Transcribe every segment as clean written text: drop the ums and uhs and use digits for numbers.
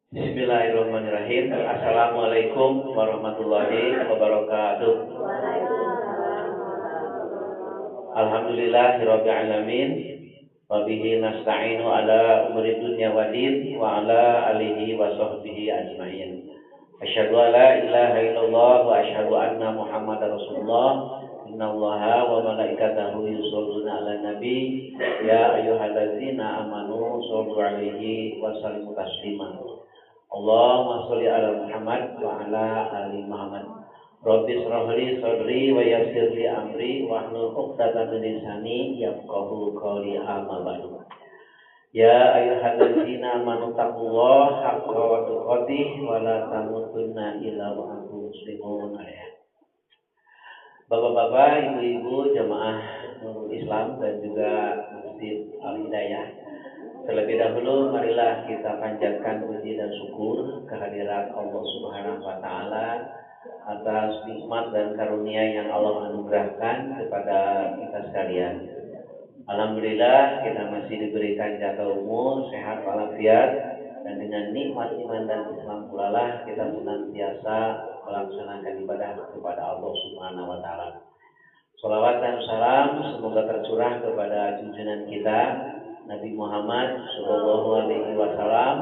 Bismillahirrahmanirrahim. Assalamualaikum warahmatullahi wabarakatuh. Alhamdulillahirabbil alamin. Wa bihi nasta'inu ala umuri dunya waddin wa ala alihi wa sahbihi ajmain. Asyhadu an la ilaha illallah wa asyhadu anna Muhammadar Rasulullah. Innallaha wa malaikatahu yusholluna 'alan nabi ya ayyuhalladzina amanu shollu 'alaihi wa sallimu taslima. Allahumma sholli ala Muhammad wa ala ali Muhammad. Rabbi shrah li sadri wa yassir li amri wa hlul 'uqdatam min lisani yafqahu qawli amma ba'du. Ya ayyuhalladzina amanu taqullaha haqqa tuqatih wa la tamutunna illa wa antum muslimun. Bapak-bapak, ibu-ibu, jamaah Nurul Islam dan juga Masjid Al-Hidayah. Terlebih dahulu marilah kita panjatkan puji dan syukur kehadirat Allah Subhanahu wa taala atas nikmat dan karunia yang Allah anugerahkan kepada kita sekalian. Alhamdulillah kita masih diberikan jaga umur, sehat walafiat, dan dengan nikmat iman dan Islam pula lah kita senantiasa melaksanakan ibadah kepada Allah Subhanahu wa taala. Shalawat dan salam semoga tercurah kepada junjungan kita Nabi Muhammad Sallallahu Alaihi Wasallam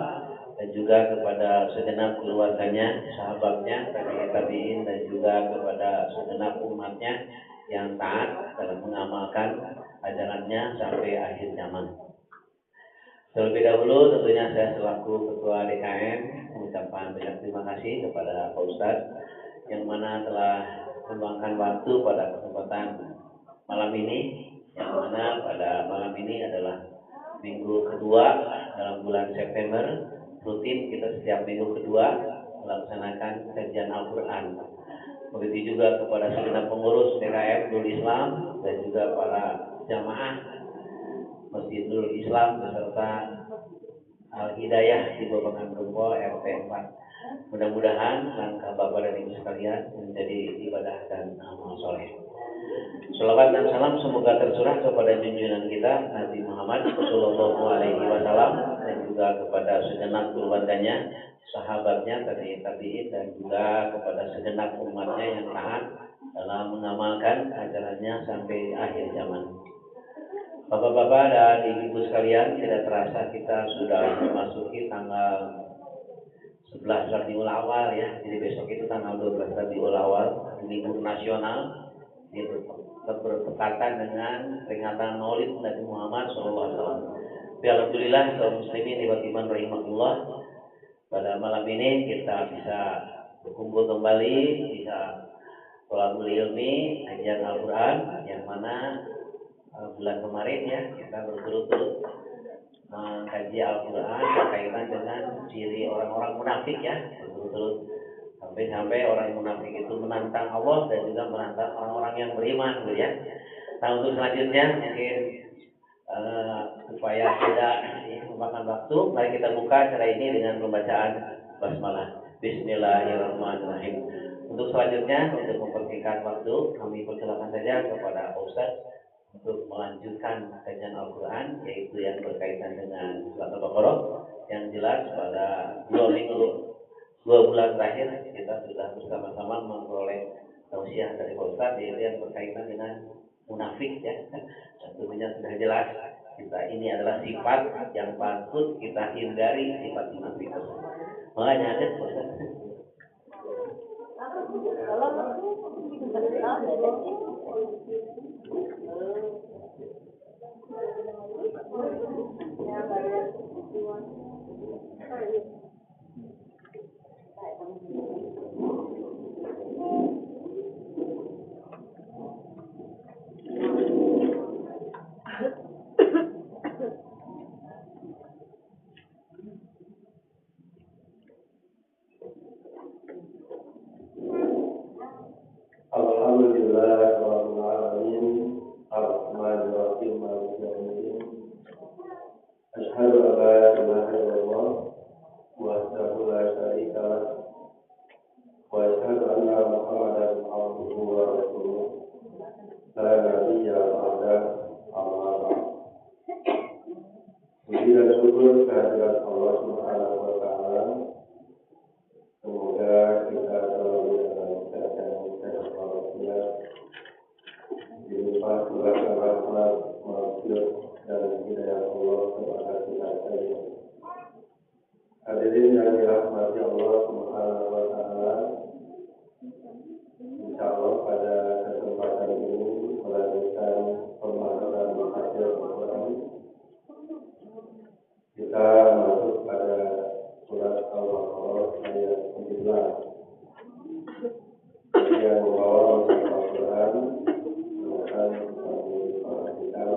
dan juga kepada segenap keluarganya, sahabatnya, tabi'in dan juga kepada segenap umatnya yang taat dalam mengamalkan ajarannya sampai akhir zaman. Terlebih dahulu tentunya saya selaku Ketua DKM mengucapkan banyak terima kasih kepada Pak Ustadz yang mana telah meluangkan waktu pada kesempatan malam ini, yang mana pada malam ini adalah minggu kedua dalam bulan September. Rutin kita setiap minggu kedua melaksanakan kajian Al-Quran. Begitu juga kepada segenap pengurus DKM Nurul Islam dan juga para jamaah Masjid Nurul Islam beserta Al-Hidayah di Babakan Rumpo RT 4. Mudah-mudahan langkah Bapak dan Ibu sekalian menjadi ibadah dan amal soleh. Shalawat dan salam semoga tercurah kepada junjungan kita Nabi Muhammad Sallallahu Alaihi Wasallam dan juga kepada segenap keluarganya, sahabatnya, tabi'in dan juga kepada segenap umatnya yang taat dalam mengamalkan ajarannya sampai akhir zaman. Bapak-bapak dan ibu-ibu sekalian, tidak terasa kita sudah memasuki tanggal 11 Rabiul Awal ya. Jadi besok itu tanggal 12 Rabiul Awal, libur nasional. Bertepatan dengan peringatan Maulid Nabi Muhammad SAW. Alhamdulillah kaum muslimin wa iman rahimahullah, pada malam ini kita bisa berkumpul kembali, bisa thalabul ilmi, kajian Al-Quran, yang mana bulan kemarin ya kita berturut-turut mengkaji Al-Quran berkaitan dengan ciri orang-orang munafik ya, berturut-turut sampai orang munafik itu menantang Allah dan juga menantang orang-orang yang beriman gitu ya. Nah untuk selanjutnya mungkin supaya tidak memakan waktu, mari kita buka acara ini dengan pembacaan basmalah. Bismillahirrahmanirrahim. Untuk selanjutnya, untuk mempersingkat waktu, kami persilakan saja kepada Ustaz untuk melanjutkan kajian Al-Quran, yaitu yang berkaitan dengan surat Al-Baqarah. Yang jelas pada 2 bulan terakhir kita sudah bersama-sama memperoleh tausiah dari Pak Ustaz, yaitu yang berkaitan dengan munafik ya. Tentunya sudah jelas kita ini adalah sifat yang patut kita hindari, sifat munafik tersebut. Makanya ada Pak Ustaz. Alhamdulillah rabbil alamin arrahmanir rahim maliki yaumiddin asyhadu an la ilaha illallah Hadirin yang dirahmati Allah Subhanahu wa taala. Insyaallah pada kesempatan ini melanjutkan pembahasan hasil Al-Qur'an. Kita masuk pada surat Al-Baqarah ayat 17 yang membawa Al-Qur'an akan diperhatikan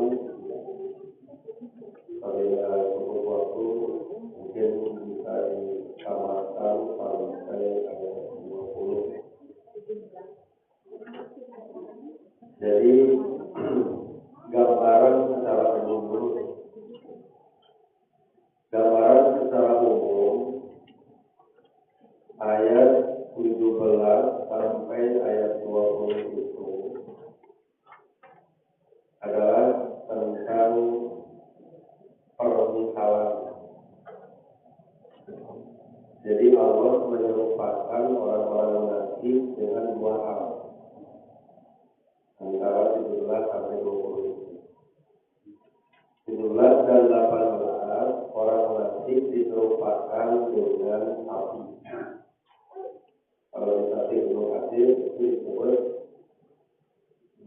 apabila cukup waktu mungkin bisa ditamatkan sampai ayat 20. Jadi gambaran secara umum ayat 17 sampai ayat 20 itu adalah tentang permisalan. Jadi Allah menyerupakan orang-orang munafik dengan dua hal antara 17 sampai 20. 17 dan 18 orang munafik diserupakan dengan api. Kalau di tafsir Ibnu Katsir itu disebut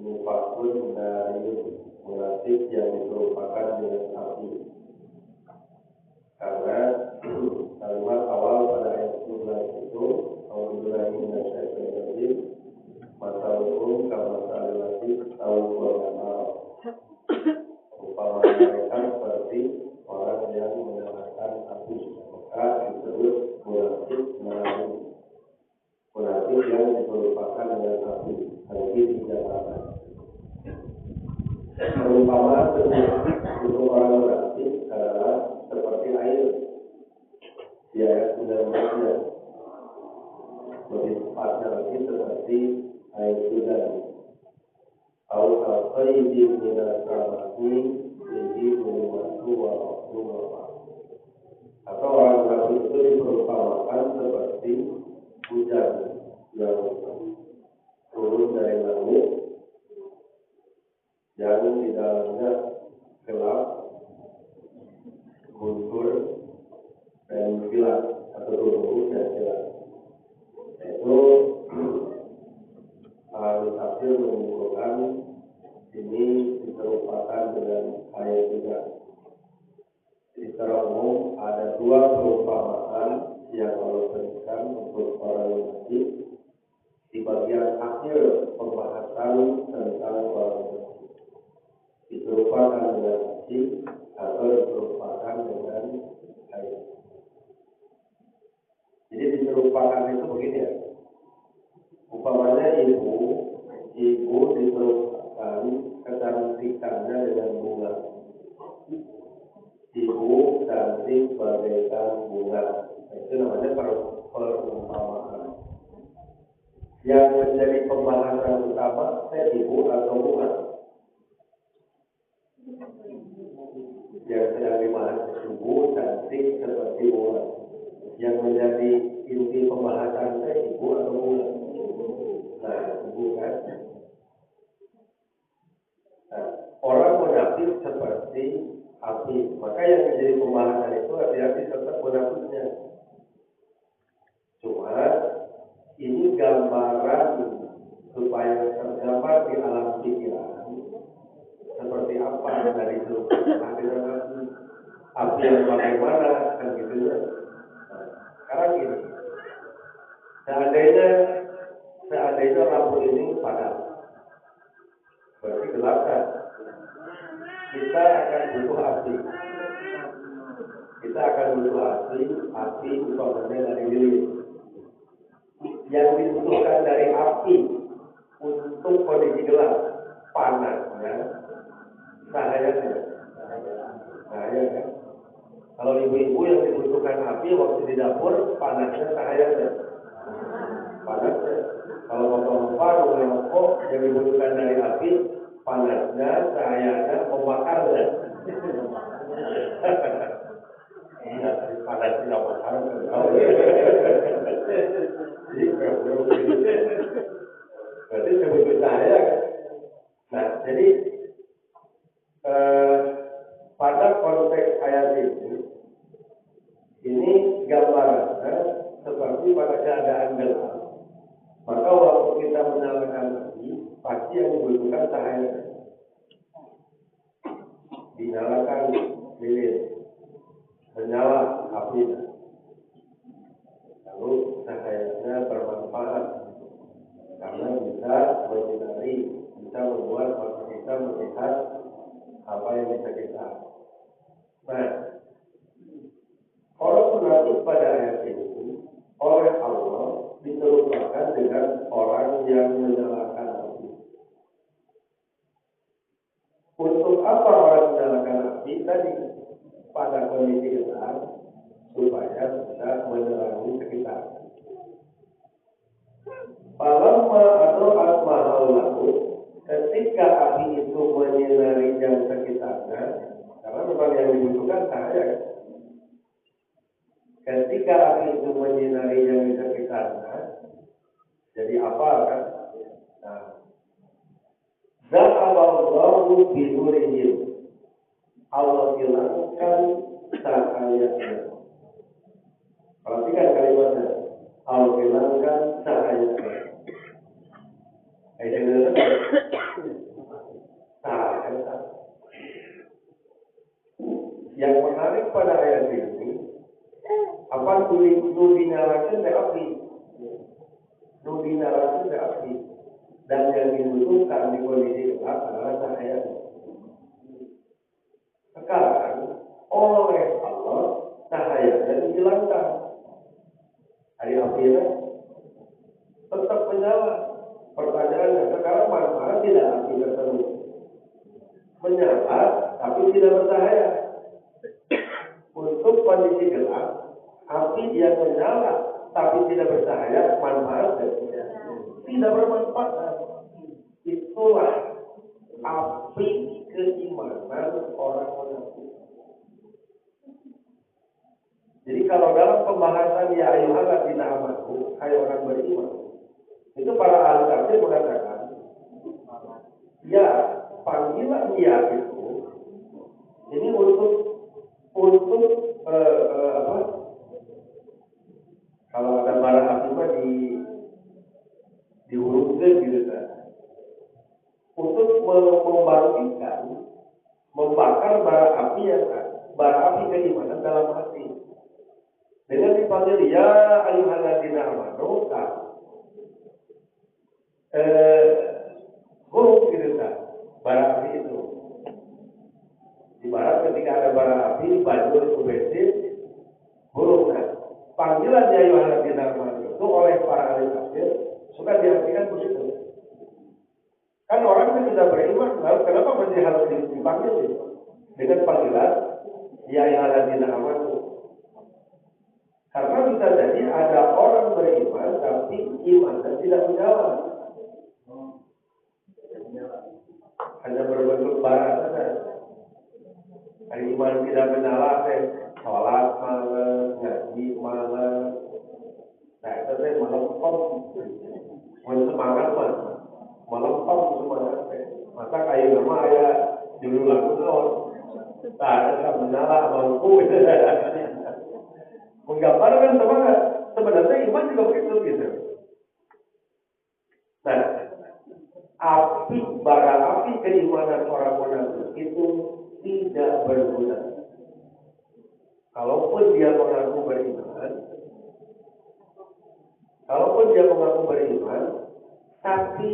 mufakun dari munafik yang diserupakan dengan api. Karena kalimat awal pada ayat 17 itu Alhamdulillahi minasyaitonir rajim masaluhum kamasalil ladzi tawalla umpama mereka seperti orang yang menyalakan api, maka disebut munafik yang diserupakan dengan api. Nanti dijabarkan perumpamaan untuk orang munafik adalah seperti air di ayat 19-nya, lebih tepatnya lagi seperti air hujan. Al-Qaidin minas samai fihi zulumatu wa rahmah. Atau orang munafik itu diperumpamakan seperti hujan yang turun dari langit yang di dalamnya gelap, guntur, dan kilat atau tubuh dan kilat. Itu ahli tafsir menyimpulkan ini diserupakan dengan ayat juga. Secara umum ada dua perumpamaan yang Allah berikan untuk orang munafik di bagian akhir pembahasan tentang orang munafik. Diserupakan dengan api atau diserupakan dengan air. Jadi diserupakan itu begini ya. Umpamanya ibu diserupakan kecantikannya dengan bunga. Ibu cantik bagaikan bunga. Itu namanya perumpamaan. Yang menjadi pembahasan utama ibu atau bunga. Yang sedang dibahas ibu cantik seperti bunga. Yang menjadi inti pembahasan ibu atau bunga. Nah, ibu kan. Nah, orang munafik seperti api. Maka yang menjadi pembahasan itu hati-hati tetap munafiknya. Cuma ini gambaran supaya tergambar di alam pikiran seperti apa dari itu. Api yang bagaimana kan gitu ya. Nah, sekarang ini seandainya lampu ini padam, berarti gelap kan? Kita akan butuh api. Api umpamanya dari lilin. Yang dibutuhkan dari api untuk kondisi gelap, panasnya, cahayanya. Cahaya kan? Kalau ibu-ibu yang dibutuhkan api waktu di dapur, panasnya, cahayanya. Panasnya. Kalau bapak-bapak rumah rokok yang dibutuhkan dari api, panasnya, cahayanya, pembakarnya. Iya, panasnya nggak bakar kan? Berarti sebuah cahaya kan? Nah, jadi pada konteks ayat ini gambarannya seperti pada keadaan gelap. Maka waktu kita menyalakan api, pasti yang dibutuhkan cahaya. Dinyalakan lilin, menyala apinya. Lalu cahayanya bermanfaat karena bisa menyinari, bisa membuat mata kita melihat apa yang bisa kita. Nah, orang munafik pada ayat ini oleh Allah diserupakan dengan orang yang menyalakan api. Untuk apa orang menyalakan api tadi? Pada kondisi gelap supaya bisa menerangi sekitar. Falamma adra'at ma haulahu, ketika api itu menyinari yang sekitarnya, karena memang yang dibutuhkan cahaya. Ketika api itu menyinari yang di sekitarnya, jadi apa kan? Nah, Zahaballahu binurihim, Allah hilangkan cahayanya. Perhatikan kalimatnya, Allah hilangkan cahayanya. Yang menarik pada ayat ini, apa dinyalakan dari api, dinyalakan dari api, dan yang dibutuhkan di kondisi gelap adalah cahaya. Sekarang oleh Allah cahayanya dihilangkan, dari apinya tetap menyala. Pertanyaannya sekarang manfaat tidak api tersebut menyala tapi tidak bercahaya. Untuk kondisi gelap, api yang menyala tapi tidak bercahaya, manfaat tidak bermanfaat. Itulah api keimanan orang munafik. Jadi kalau dalam pembahasan ya ayyuhalladzina amanu, hai orang beriman, itu para ahli tafsir mengatakan, ya panggilan ya itu ini untuk apa? Kalau ada bara api mah dihurufkan gitu kan. Untuk membangkitkan, membakar bara api keimanan dalam hati. Dengan dipanggil ya ayyuhalladzina amanu, huruf gitu kan, bara api itu. Ibarat ketika ada bara api, banjur itu bensin, huruf kan. Panggilan ya ayyuhalladzina amanu itu oleh para ahli tafsir suka diartikan begitu. Kan orang yang sudah beriman, lalu kenapa masih harus dipanggil dengan panggilan ya ayyuhalladzina amanu? Karena bisa jadi ada orang beriman tapi imannya tidak menyala, hanya berbentuk bara saja. Hari iman tidak menyala, sholat malam, ngaji malam, nah itu saya melempem, semangat mas, melempem semangat. Masa kayak nama ayah dulu lagu tahun, tak ada menyala mampu. Menggambarkan semangat. Sebenarnya iman juga begitu gitu. Nah, bara api keimanan orang munafik itu tidak berguna. Kalaupun dia mengaku beriman, tapi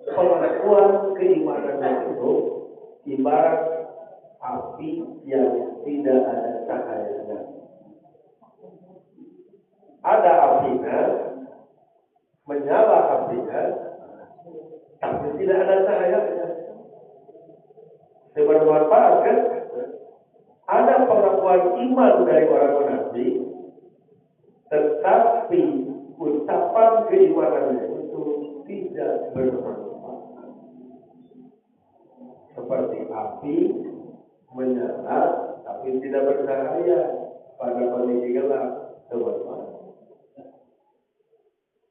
pengakuan keimanannya itu ibarat api yang tidak ada cahayanya. Ada apinya, menyala apinya, tapi tidak ada cahayanya. Bermanfaat kan? Ada pengakuan iman dari orang munafik, tetapi ucapan keimanannya itu tidak bermanfaat. Seperti api menyala, tapi tidak bercahaya pada kondisi gelap, teman-teman.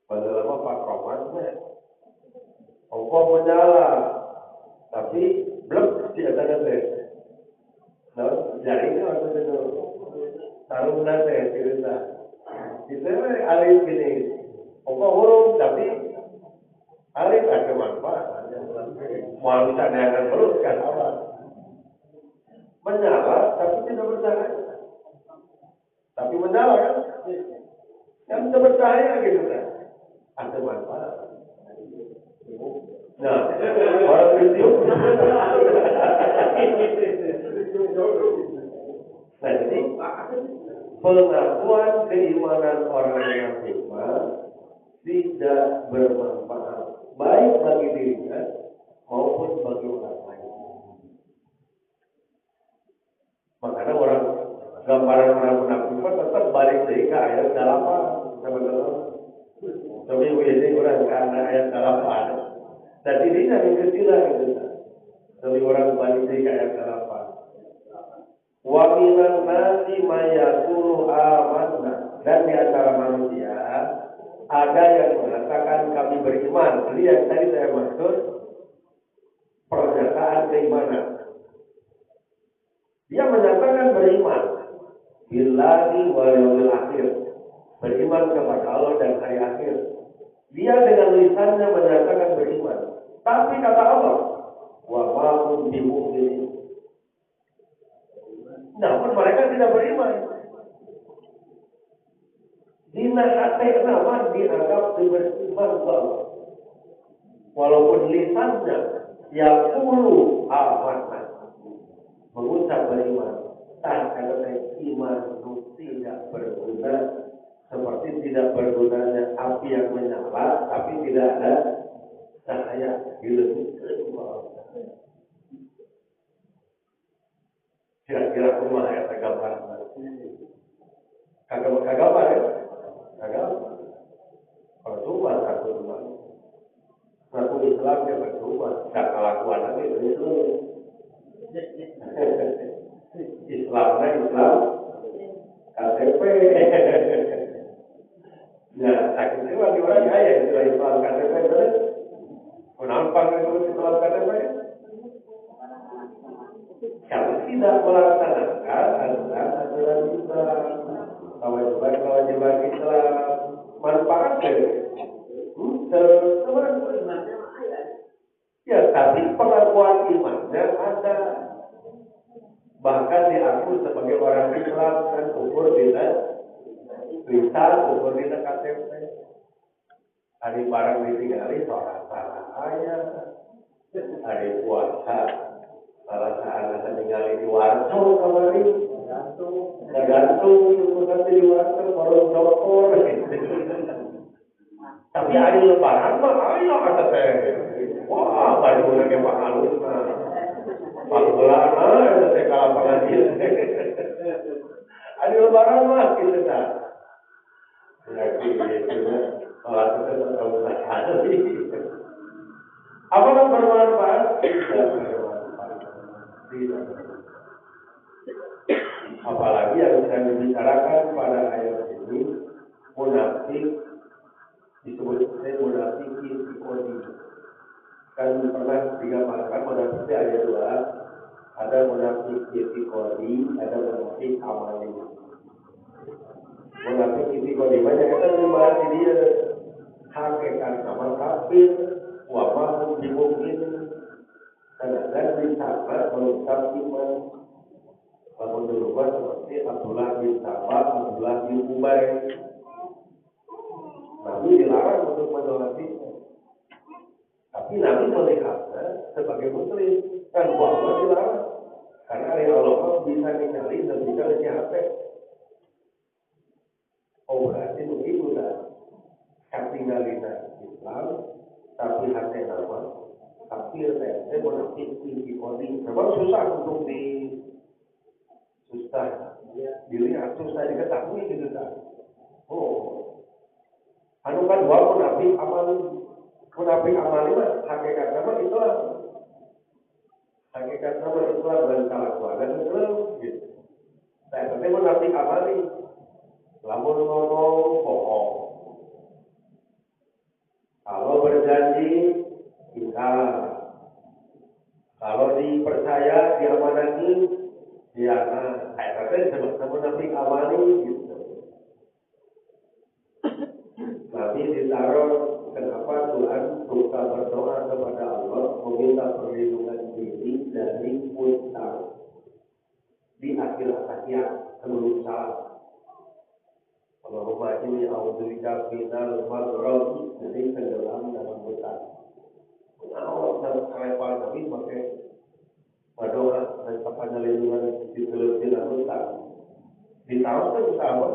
Pada lama Pak Romannya, engkau menyala, tapi belum di atas nah, jaringnya waktu itu taruh nate cerita. Kita alih gini, pokok huruf tapi alih ada manfaat. Mau bisa naikkan terus kan awal. Menyala tapi tidak bercahaya. Tapi menyala kan? Yang tidak bercahaya gitu kan? Ada manfaat. Nah, orang Kristen. Nah, jadi pengakuan keimanan orang munafik tidak bermanfaat baik bagi dirinya maupun bagi orang lain. Makanya orang gambaran orang munafik tetap balik dari ke ayat 8 teman-teman. Tapi ini orang karena ayat 8 dan ini yang kecil gitu. Tapi orang balik dari ke ayat 8. Wa minan nasi mayaqulu amanna, dan di antara manusia ada yang mengatakan kami beriman. Jadi yang tadi saya maksud pernyataan keimanan. Dia menyatakan beriman billahi wal yaumil akhir, beriman kepada Allah dan hari akhir. Dia dengan lisannya menyatakan beriman, tapi kata Allah, wa ma hum bimu'minin. Namun mereka tidak beriman. Dina hati nama dianggap beriman Allah. Walaupun lisannya yang ulu amanah mengucap beriman, tak ada iman tidak berguna, seperti tidak bergunanya api yang menyala tapi tidak ada cahaya di lebih. Kira-kira rumah ya tergambar. Kagak ya? Kagak. Percuma satu rumah. Satu Islam ya percuma. Gak kelakuan lagi itu. Islamnya Islam KTP. Nah, akhirnya bagi orang kaya istilah Islam KTP itu. Kenapa itu Islam KTP? Kalau tidak melaksanakan aturan Islam, kewajiban Islam, manfaatnya, ya, tapi pengakuan imannya ada, bahkan diaku sebagai orang Islam dan ukur tidak lisan, ukur tidak KTP. Hari barang ditinggali sholat salah ayat, hari puasa salah salah tinggal di warung kemarin, gantung itu nanti di warung baru dokter. Tapi hari lebaran mah ayo kata teh, wah baju lagi mahal mah, panggilan itu teh kalau pengajian. Hari lebaran mah gitu kan, lagi itu sholat itu tahu sekali. Apakah bermanfaat? Tidak bermanfaat. Tidak. Apalagi yang sedang dibicarakan pada ayat ini, munafik disebut munafik psikologi. Kan pernah digambarkan munafik di ayat 2, ada munafik psikologi, ada munafik amali. Munafik psikologi banyak kita dibahas di dia hakikat nama kafir, wabah dimungkin, kadang-kadang disangka mengungkap iman. Lalu berubah seperti Abdullah bin Sabah, Abdullah bin Ubay. Nabi dilarang untuk menolaknya. Tapi Nabi melihatnya sebagai muslim dan bahwa dilarang. Karena hari Allah bisa dicari dan bisa dicari. Oh berarti begitu kan? Katingalina Islam, tapi hati nama kafir saya munafik tinggi kodi. Memang susah untuk susah dilihat, susah diketahui gitu kan. Oh, anu kan dua munafik amal itu hakikat nama Islam, hakikat nama Islam dan kelakuan dan Islam gitu. Saya tapi munafik amal ini, lamun ngomong bohong, kalau berjanji ingkar, kalau dipercaya diamanati ya, saya kata sebab munafik amali gitu. suka berdoa kepada Allah meminta perlindungan diri dari utang di akhir tahiyat sebelum salam. Allahumma inni a'udzubika minal maghrib, dari tenggelam dalam utang. Allah dalam kelepasan Nabi pakai berdoa dan pakai lindungan di dalam utang. Ditawarkan sahabat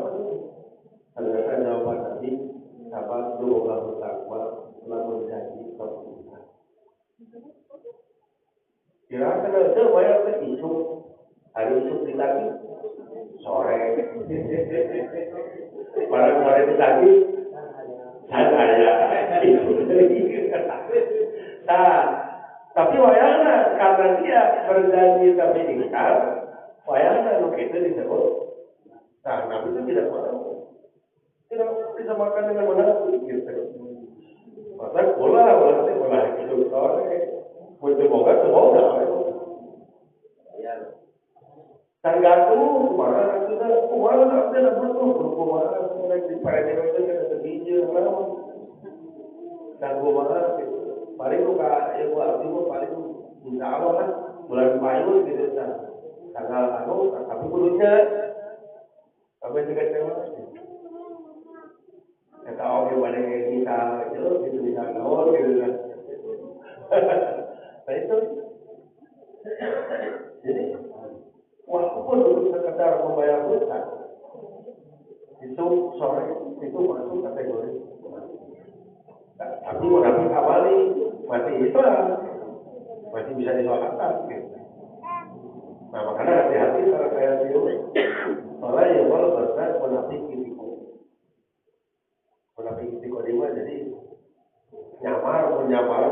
ternyata jawaban Nabi, sahabat doa utang telah menjadi kebutuhan. Kira-kira itu bayar ke isu, hari isu ditagi sore, pada sore ditagi saya nah, tapi wayangna karena dia berjanji tapi ingkar, wayangna lu itu disebut. Nah, Nabi itu tidak mau, tidak bisa makan dengan menafik gitu. Masa bola itu sore, untuk semoga. Tergantung kemana kita, kemana nanti ada betul, kemana nanti pada itu kita terjadi lama. Dan kemana gitu, paling buka ya buat itu paling insya Allah kan bulan Mayu gitu kan, tanggal tapi kudunya sampai juga cewek. Kita oke pada kita itu gitu bisa ngawur gitu kan. Nah itu, jadi walaupun untuk sekedar membayar hutang itu sore itu masuk kategori. Nah, tapi munafik awali masih Islam, masih bisa disolatkan. Gitu. Nah makanya hati-hati kalau saya bilang, soalnya ya kalau benar munafik itu jadi nyamar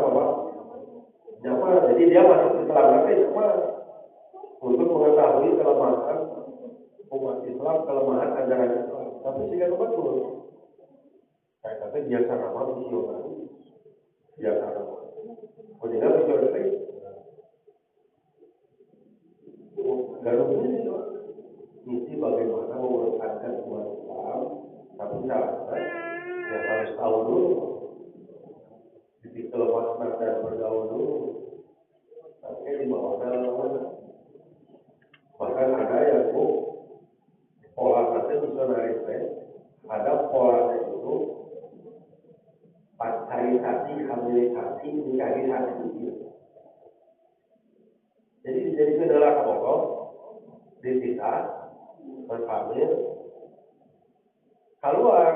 apa? Nyamar, jadi dia masuk Islam nanti nyamar untuk mengetahui kelemahan umat Islam, kelemahan ajaran Islam. Tapi tidak betul. Saya kata biasa nama misionaris, biasa nama. Kemudian misionaris, garungnya misi bagaimana memerankan umat Islam, tapi syaratnya yang harus tahu dulu, titik kelemahan dan bergaul dulu. Tapi di bawah dalam bahkan ada yang pola nanti misionaris ada polanya itu pacarisasi, habilisasi, nikahisasi. Jadi jadi kendala pokok dipisah, berhamil, keluar,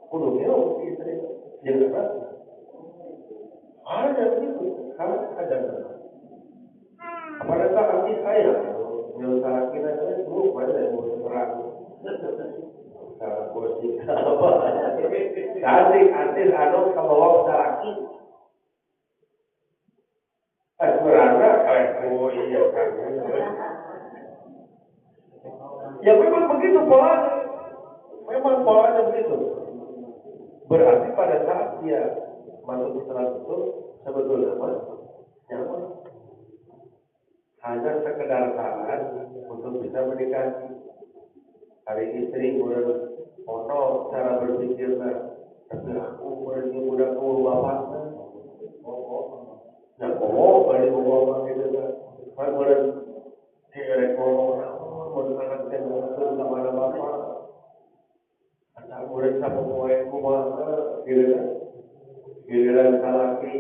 kudunya istri, jangan ada begitu, kan ada. Pada saat saya menyelesaikan kita itu banyak yang mau terang. Posisi apa? Kasih anu ke bawah laki. Beranda iya kan. Ya memang begitu polanya. Memang polanya begitu. Berarti pada saat dia masuk Islam itu sebetulnya nyaman. Hanya sekedar saran untuk bisa menikahi. Hari istri udah foto cara berpikirnya, tapi aku udah tua bapak. Nah, balik bawa gitu kan. Kan udah direk ngomong, anak saya mau sama anak bapak. Anak udah sama kumah, gitu kan. Giliran laki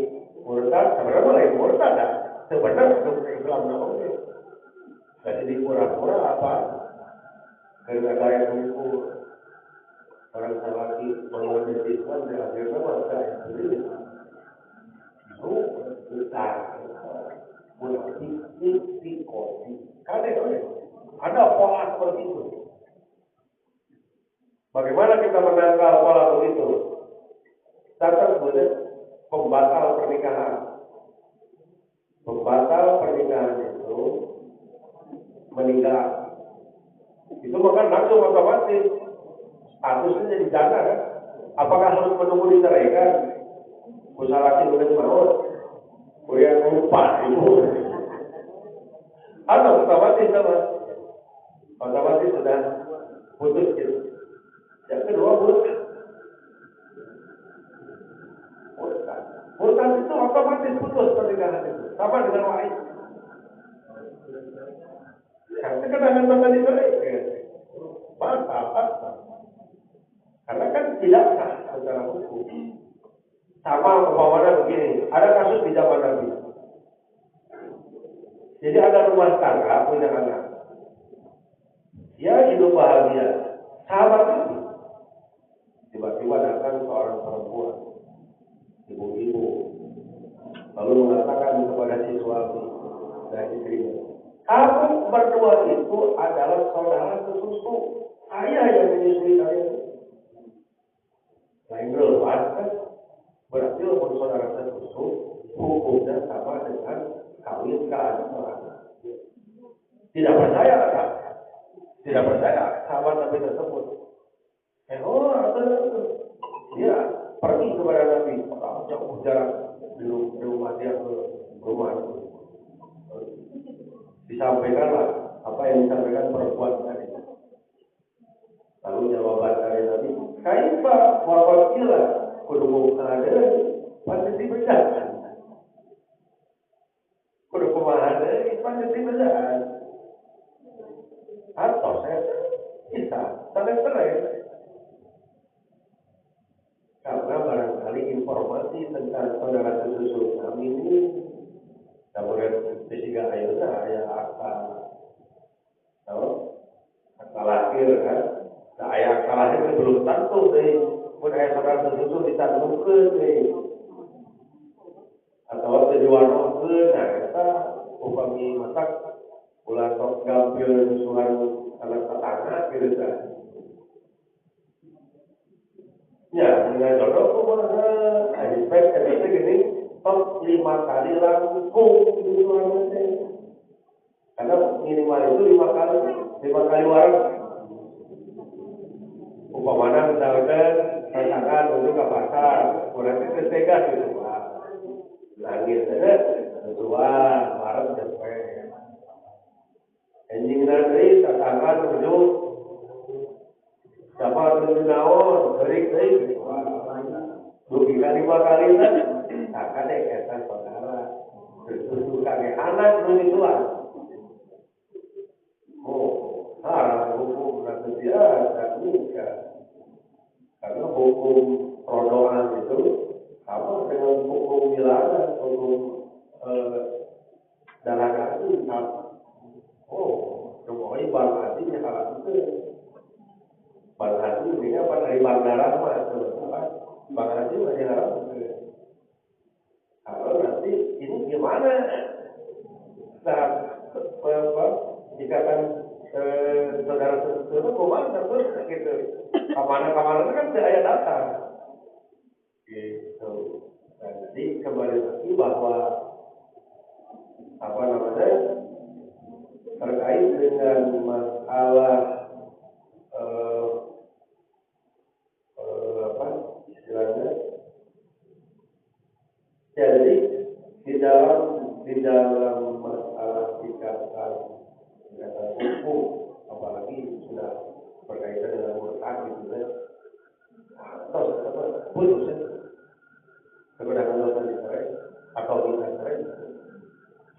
murtad, sebenarnya lain murtad dah. Sebenarnya Islam namanya. Jadi dipura-pura apa? Karena saya mengukur orang laki mengambil Islam dan akhirnya masa yang sendiri. Itu besar. Munafik kopi. Ada pola seperti itu. Bagaimana kita menangkal pola begitu? Datang kemudian pembatal pernikahan. Pembatal pernikahan itu meninggal. Itu maka langsung otomatis statusnya jadi janda kan? Apakah harus menunggu diceraikan? Usaha laki dengan maut, kuliah lupa itu. Atau otomatis sama? Otomatis sudah putus gitu. Yang kedua murtad memang dicerai. Batal. Karena kan tidak sah secara hukum. Sama umpamanya begini, ada kasus di zaman Nabi. Jadi ada rumah tangga punya anak. Dia hidup bahagia. Sahabat Nabi. Tiba-tiba datang seorang perempuan, ibu-ibu, lalu mengatakan kepada si suami dan istrinya, kamu berdua itu adalah saudara sesusu. Saya yang menyusui kalian. Lain relevan kan? Berarti umur saudara sesusu hukumnya sama dengan kawin ke anak orang. Tidak percaya kan? Tidak percaya sahabat Nabi tersebut. Dia pergi kepada Nabi, jauh jarak di rumah dia ke rumah. Disampaikanlah apa yang disampaikan perempuan tadi. Lalu jawaban dari Nabi, kaifa wa qila kudu ada pasti dibedakan. Kudu kumaha pasti dibedakan. Atau saya bisa cerai. Karena barangkali informasi tentang saudara sesusu kami ini kemudian ketiga ayatnya ayat akta lahir kan. Nah ayat akta lahir itu belum tentu deh. Pun ayat saudara sesusu ditantumkan deh. Atau diwarnokan, nah kita upami masak ulah sok gampil susuhan anak tetangga gitu kan. Ya, dengan jodoh aku mana aspek ternyata gini, top 5 kali langsung gitu namanya. Karena minimal itu 5 kali waras. Umpamanya misalkan pasangan untuk ke pasar, kurang ketegas gitu, nangis aja, sesuai waras sampai. Anjing nanti pasangan menuju dapat naon, gerik. Dugi kali 5 kali kan, kakak deh kata saudara, terus kakek anak belum dituan. Haram hukum nanti dia tak nikah. Karena hukum rodoan itu sama dengan hukum bilangan, hukum darah daging sama. Semuanya bang hati yang halal itu. Bang hati ini apa dari bang darah mas? Bang hati masih haram. Kalau nanti ini gimana? Saat ikatan saudara itu kemana terus gitu? Kemana kan tidak ada data. Gitu. Nah, jadi kembali lagi bahwa apa namanya terkait dengan masalah apa istilahnya. Jadi di dalam masalah ikatan hukum, apalagi sudah berkaitan dengan murtad gitu ya, atau putus ya, kebenaran dosa dicerai atau tidak cerai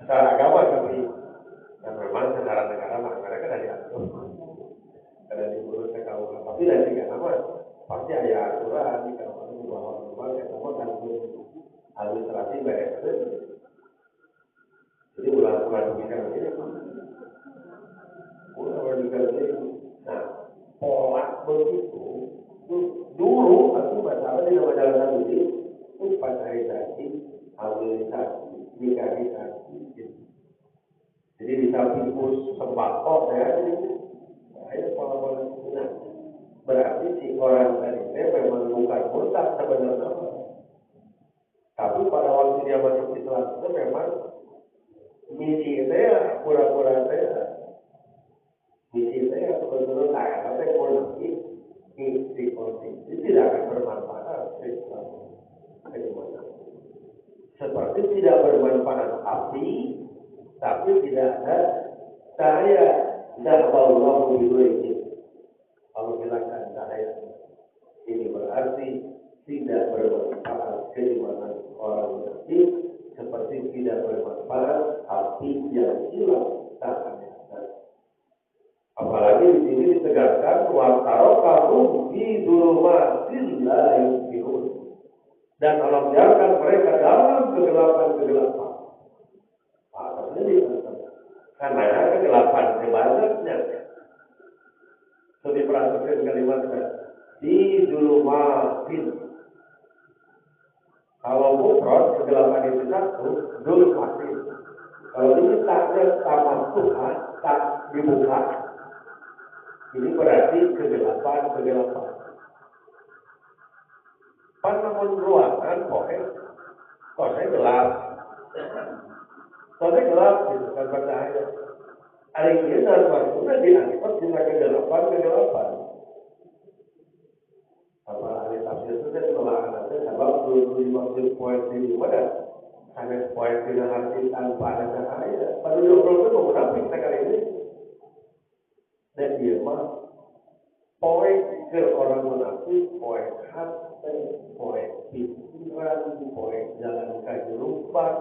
secara agama tapi dan memang secara negara mereka dari atur, dari diurus ke KUH, tapi dari tiga nama pasti ada aturan di KUH bahwa memang KUH kan administrasi beres. Jadi ulang demikian ini. Nah, pola begitu dulu aku baca di majalah ini pacarisasi, habilisasi, nikahisasi. Jadi di samping sembako ya, ini pola-pola itu. Nah, berarti si orang tadi memang bukan murtad sebenarnya. Tapi pada waktu dia masuk Islam itu memang misi saya pura-pura saya. Misi saya sebetulnya saya tapi kondisi tidak akan bermanfaat Islam. Seperti tidak bermanfaat api, tapi tidak ada cahaya. Dahballahu biwajhi. Allah bilangkan cahaya. Ini berarti tidak bermanfaat keimanan orang mukmin seperti tidak bermanfaat api yang hilang cahaya. ditegaskan wa tarakahum fi dzulumatil la yubsirun. Dan Allah biarkan mereka dalam kegelapan-kegelapan. Karena kegelapan ibadatnya. Lebih perhatikan kalimatnya. Di dzulumatil. Kalau mufrad kegelapan itu satu, dzulumatil. Kalau ini taknya sama Tuhan, tak dibuka. Ini berarti kegelapan. Pas namun ruangan, pokoknya gelap. Soalnya gelap, gitu kan bercahaya. Hari ini dalam maksudnya diangkat dengan kegelapan. Apa ahli tafsir itu kan menolak anaknya, sebab dulu dimaksud poin di mana? Hanya poin tidak hati tanpa ada cahaya. Pada jomblo itu munafik sekali ini. Dan dia mah poin ke orang munafik, poin hati, poin pikiran, poin jalan kehidupan.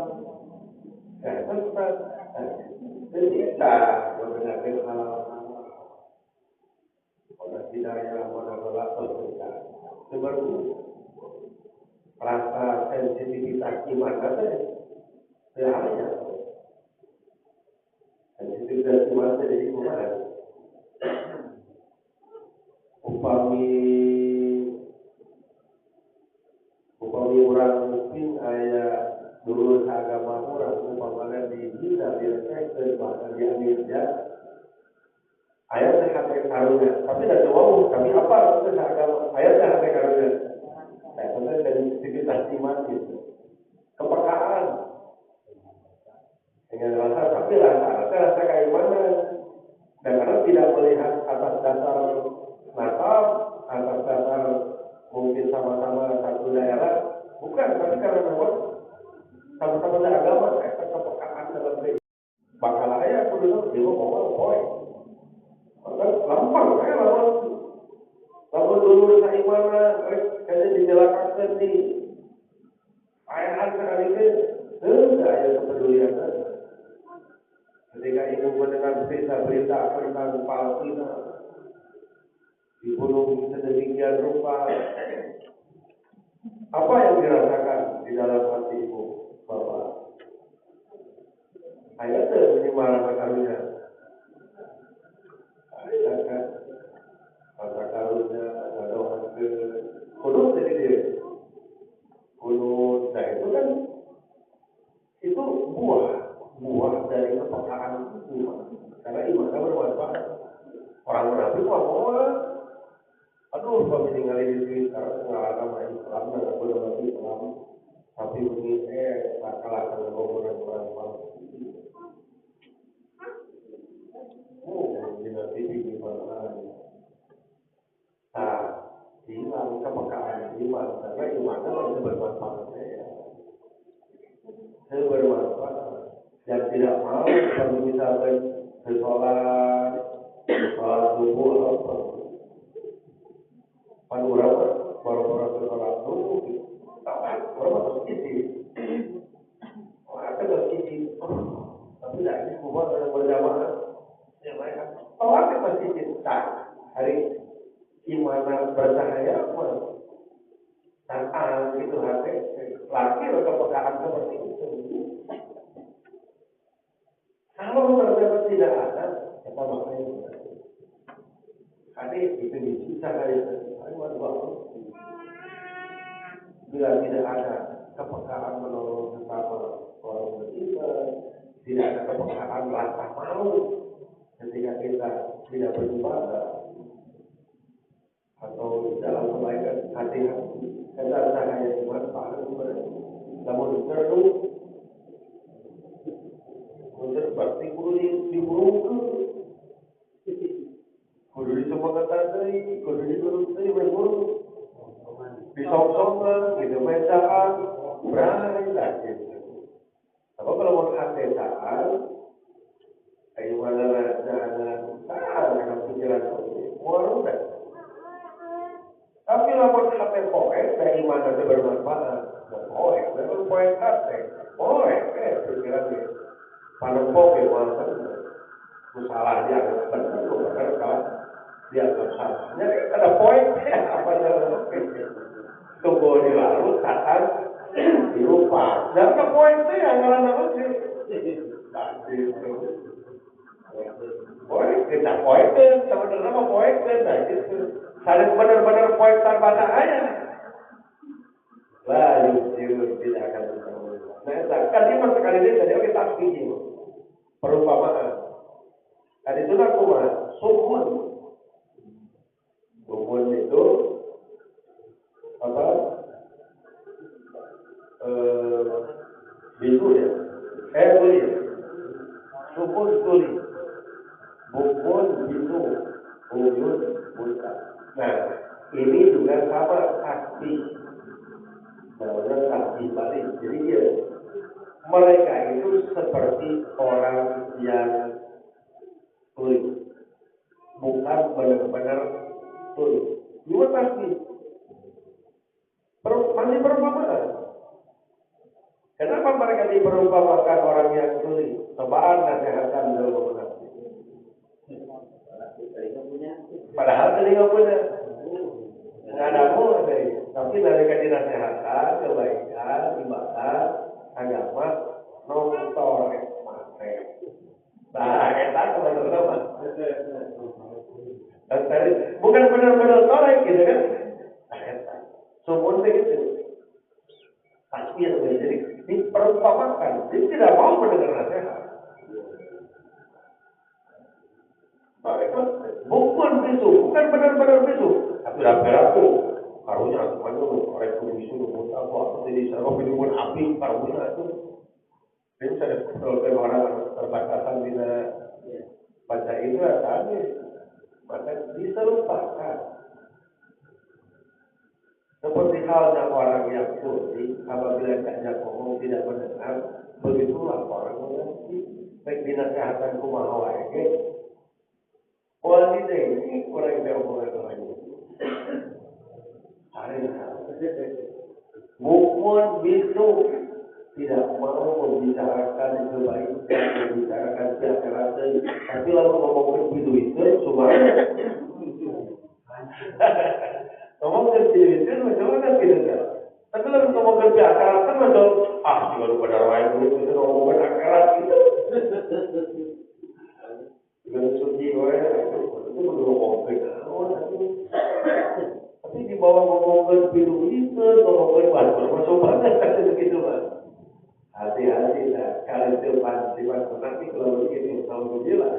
Tetap. Dan kita mendengarkan hal-hal mana hidayah, mana nolak surga. Seperti rasa sensitivitas iman saja. Bahaya. Sensitivitas iman saja jadi kumaha. Upami orang mungkin ayah dulu agama orang umpamanya dihina direkek bahkan diambilnya ayat sampai karunia tapi tidak jauh tapi apa itu agama ayat sampai karunia saya dari sensitivitas iman itu kepekaan dengan rasa keimanan dan karena tidak melihat atas dasar nasab atas dasar mungkin sama-sama satu daerah bukan tapi karena memang sama-sama agama kepekaan dalam diri bakal ayah aku dulu dia mau poin maka lampang saya lalu dulu mana kayaknya dijelaskan di ayat sekali ini enggak ada kepedulian ketika ibu mendengar berita-berita tentang Palestina dibunuh sedemikian rupa apa yang dirasakan di dalam hati ibu bapak ayat itu marah karunia ayat kan masa karunia doa ke kunut jadi dia kunut nah itu kan itu buah dari kepekaan iman karena imannya bermanfaat orang munafik mau aduh kalau meninggalin di Twitter nggak nama Islam nggak boleh Islam tapi begini kalah dengan orang tidak TV gimana nah hilang kepekaan iman karena imannya masih bermanfaat bermanfaat dan tidak mau kalau misalkan sholat subuh apa berapa sholat subuh berapa isi ada isi tapi tidak ini semua berjamaah yang lain sholat masih cinta hari iman bercahaya dan itu hati lahir kepekaan seperti itu. Kalau ternyata tidak ada, kita makanya hadis itu bisa hadis bila tidak ada kepekaan menolong sesama orang beriman, tidak ada kepekaan rasa malu ketika kita tidak beribadah atau dalam kebaikan hati-hati kita cahaya iman paling namun terus untuk bakti kudu diburungkan kudu disemangatkan kudu diburungkan berburung disong-songan gitu bacaan berani lah gitu apa kalau mau hakikat kayak mana jangan pikiran mau udah tapi lawan hati poek dari mana itu bermanfaat poek memang poek hati poek pikirannya pada poek mantan salah dia benar kan dianggap salah. Jadi ada poinnya apa dalam tunggu di lalu katan dilupa. Dan ada poinnya yang ngarana sih. Poin kita poinkan, sebenarnya mah poinkan, nah gitu. Saling benar-benar poin tanpa aja. Wah, tidak akan bertemu. Nah, kan ini sekali ini jadi kita pilih perumpamaan. Tadi itu aku mah sukun. Sukun itu apa? Bisu ya. Tulis. Sukun tulis. Bukun bisu. Buyun buta. Nah, ini juga sama sakti. Namanya sakti balik. Jadi ya, mereka itu seperti orang yang tulis, bukan benar-benar tulis. Dua pasti masih perumpamaan. Kenapa mereka diperumpamakan orang yang tulis? Cobaan nasihatan dalam mengerti. Padahal telinga punya. Nggak ada mau dari. Tapi mereka dinasihatkan kebaikan, ibadah, agama, nonton, matre. Nah, kita sebenarnya apa? Bukan benar-benar torek gitu kan? Sumur begitu. Pasti ya, jadi diperumpamakan. Dia tidak mau mendengar nasihat. Bukan bisu, bukan benar-benar bisu. Tapi rapi-rapi. Karunya semuanya orang itu bisu, buat apa? Jadi saya pinjaman api karunya itu. Ini saya kontrolkan orang terbatasan bila baca itu tadi. Maka diserupakan. Seperti halnya orang yang tuli, apabila diajak ngomong tidak mendengar, begitulah orang mengerti. Baik dinasihatan kumaha wae. Kualitas ini orang yang omongan orang ini. Bukan bisu tidak mau membicarakan kebaikan, membicarakan kesehatan, tapi lalu ngomongin bisu itu cuma ngomongin bisu itu macam mana tidak? Tapi lalu ngomongin kesehatan macam juga pada orang itu ngomongin akhirat itu. Dengan suci gue itu ngomongin. Tapi di bawah ngomongin bidu itu, ngomongin bahan masuk banget begitu Pak. Hati-hati lah, kalau itu sifat nanti kalau begitu tahu lah.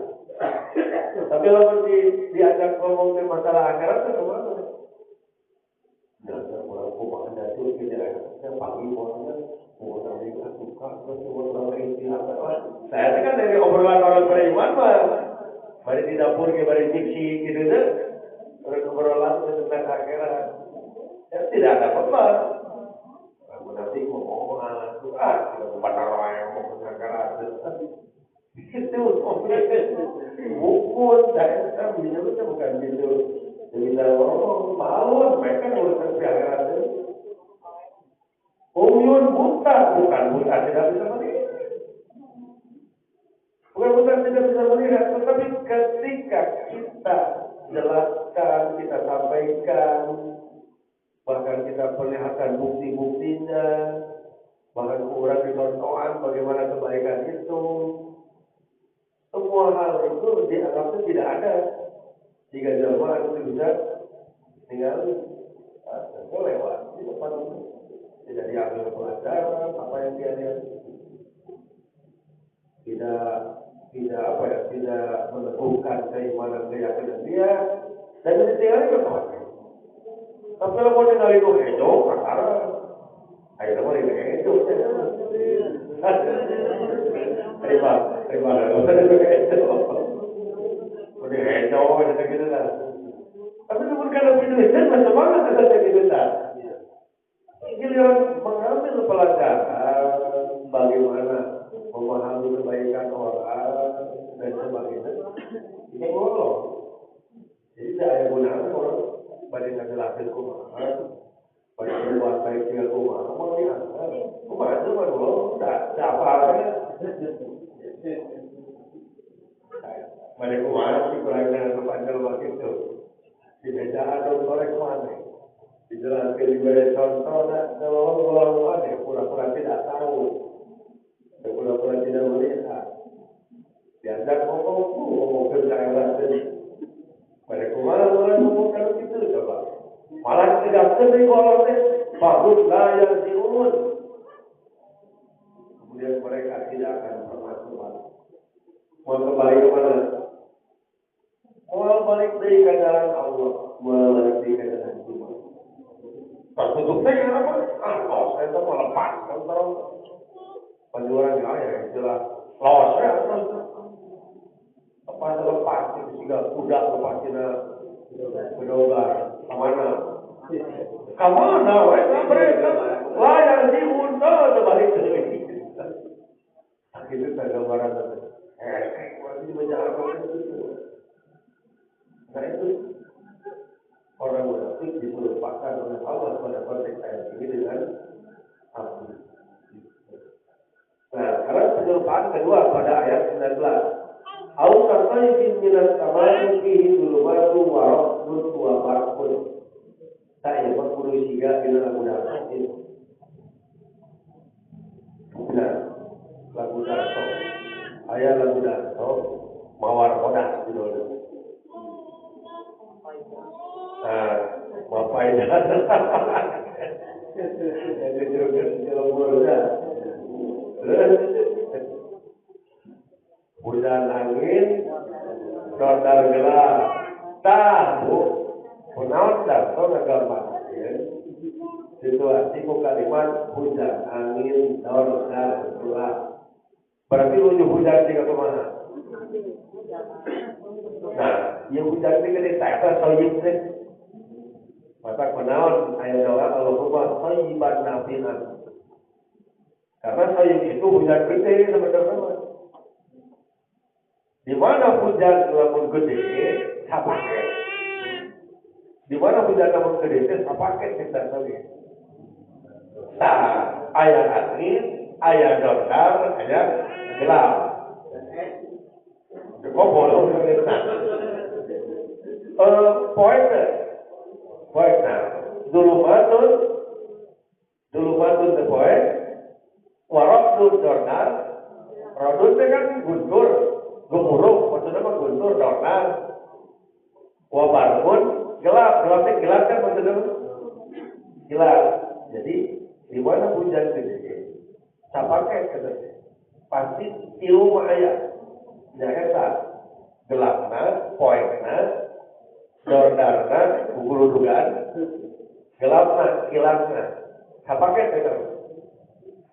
Tapi kalau diajak ngomongin masalah akhirat itu kemana? Jangan orang kumaha jatuh tidak pagi pokoknya orang yang suka terus orang yang saya kan dari obrolan orang beriman Pak. Bari di dapur ke bari diksi gitu deh. Obrolan tentang akhirat. Ya tidak ada apa-apa. Nanti ngomong pada orang yang mau akhirat. Itu bukan saya bilang itu bukan gitu. Jadi ngomong malu mereka urusan akhirat itu. Umyun buta bukan buta tidak bisa melihat. Bukan tidak bisa melihat, tetapi ketika kita jelaskan, kita sampaikan, bahkan kita perlihatkan bukti-buktinya, bahkan kurang dicontohkan bagaimana kebaikan itu, semua hal itu dianggapnya tidak ada. Jika jemaah itu bisa tinggal lewat di depan itu, tidak diambil pelajaran apa yang dia lihat, tidak meneguhkan keimanan keyakinan dia, dan ditinggalin berapa. Tapi kalau mau tinggal itu hijau, perkara ayo mau ini hijau. Terima kasih. Udah hijau macam gitu lah. Tapi bukan lebih dulu macam mana kata gitu lah. Giliran mengambil pelajaran bagaimana memahami kebaikan orang dan sebagainya, ini bolong. Jadi tidak ada gunanya orang bagi ngambil kumaha, bagi berbuat baik dengan kumaha, mau diantar, kumaha itu baru tidak apa-apa. Bagi kumaha sih kurang dengan kepanjang waktu itu. di meja adon korek mana. Dijelaskan di meja contoh, kalau ada pura-pura tidak tahu, pura-pura tidak melihat. Diajak ngomong ke daerah sini. Mereka malah ngomong kalau gitu coba. Malah tidak sering kalau bagus layar diurut. Kemudian mereka tidak akan pernah kembali. Mau kembali ke mana? Mau balik dari jalan Allah, mau balik dari jalan Tuhan. Tertutup saya apa? Saya itu mau lepas. Terus penjualan ya jelas. Lawas saya terus. Lepas itu juga kuda lepas kita berdoa. Kemana? Kemana? Mereka layar diunta balik lagi. Itu tanda barang itu. Masih menjalankan itu. Nah itu orang munafik diserupakan oleh Allah pada konteks ayat ini dengan api. Nah, karena penyerupaan kedua pada ayat 19. Au kasayyin minas samai fihi dhulumatu wa rahdun wa barqun. Saya berkudu siga bila mudah itu. Nah, lagu Darto. Ayat lagu Darto mawar kodas judulnya. Nah, Bapak ini jadi juga jelurnya. Hujan angin, dodar gelap. Tahu, punaun Darto ngegambar. Situasi kalimat hujan angin, dodar gelap. Berarti ujung hujan tiga kemana? Nah, yang hujan ini kan ditaikkan soyib deh. Maka kenaon ayat doa Allahumma soyiban nafi'an. Karena soyib itu hujan gede teman-teman. Di mana hujan lamun gede, sapaket. Di mana hujan lamun gede, sapaket kita soyib. Nah, ayat angin, ayat dodar, ayat gelap. Kok bolong kita? Poin dulumatun the poin, warodun dornar, rodun itu kan guntur, gemuruh, maksudnya mah guntur dornar, wabargun gelap kan maksudnya gelap. Jadi di mana hujan gede, sapakai katanya, pasti ilmu ayat, jangan gelapna, poinna, dordarna, guludugan, gelapna, kilatna. Sapaket itu.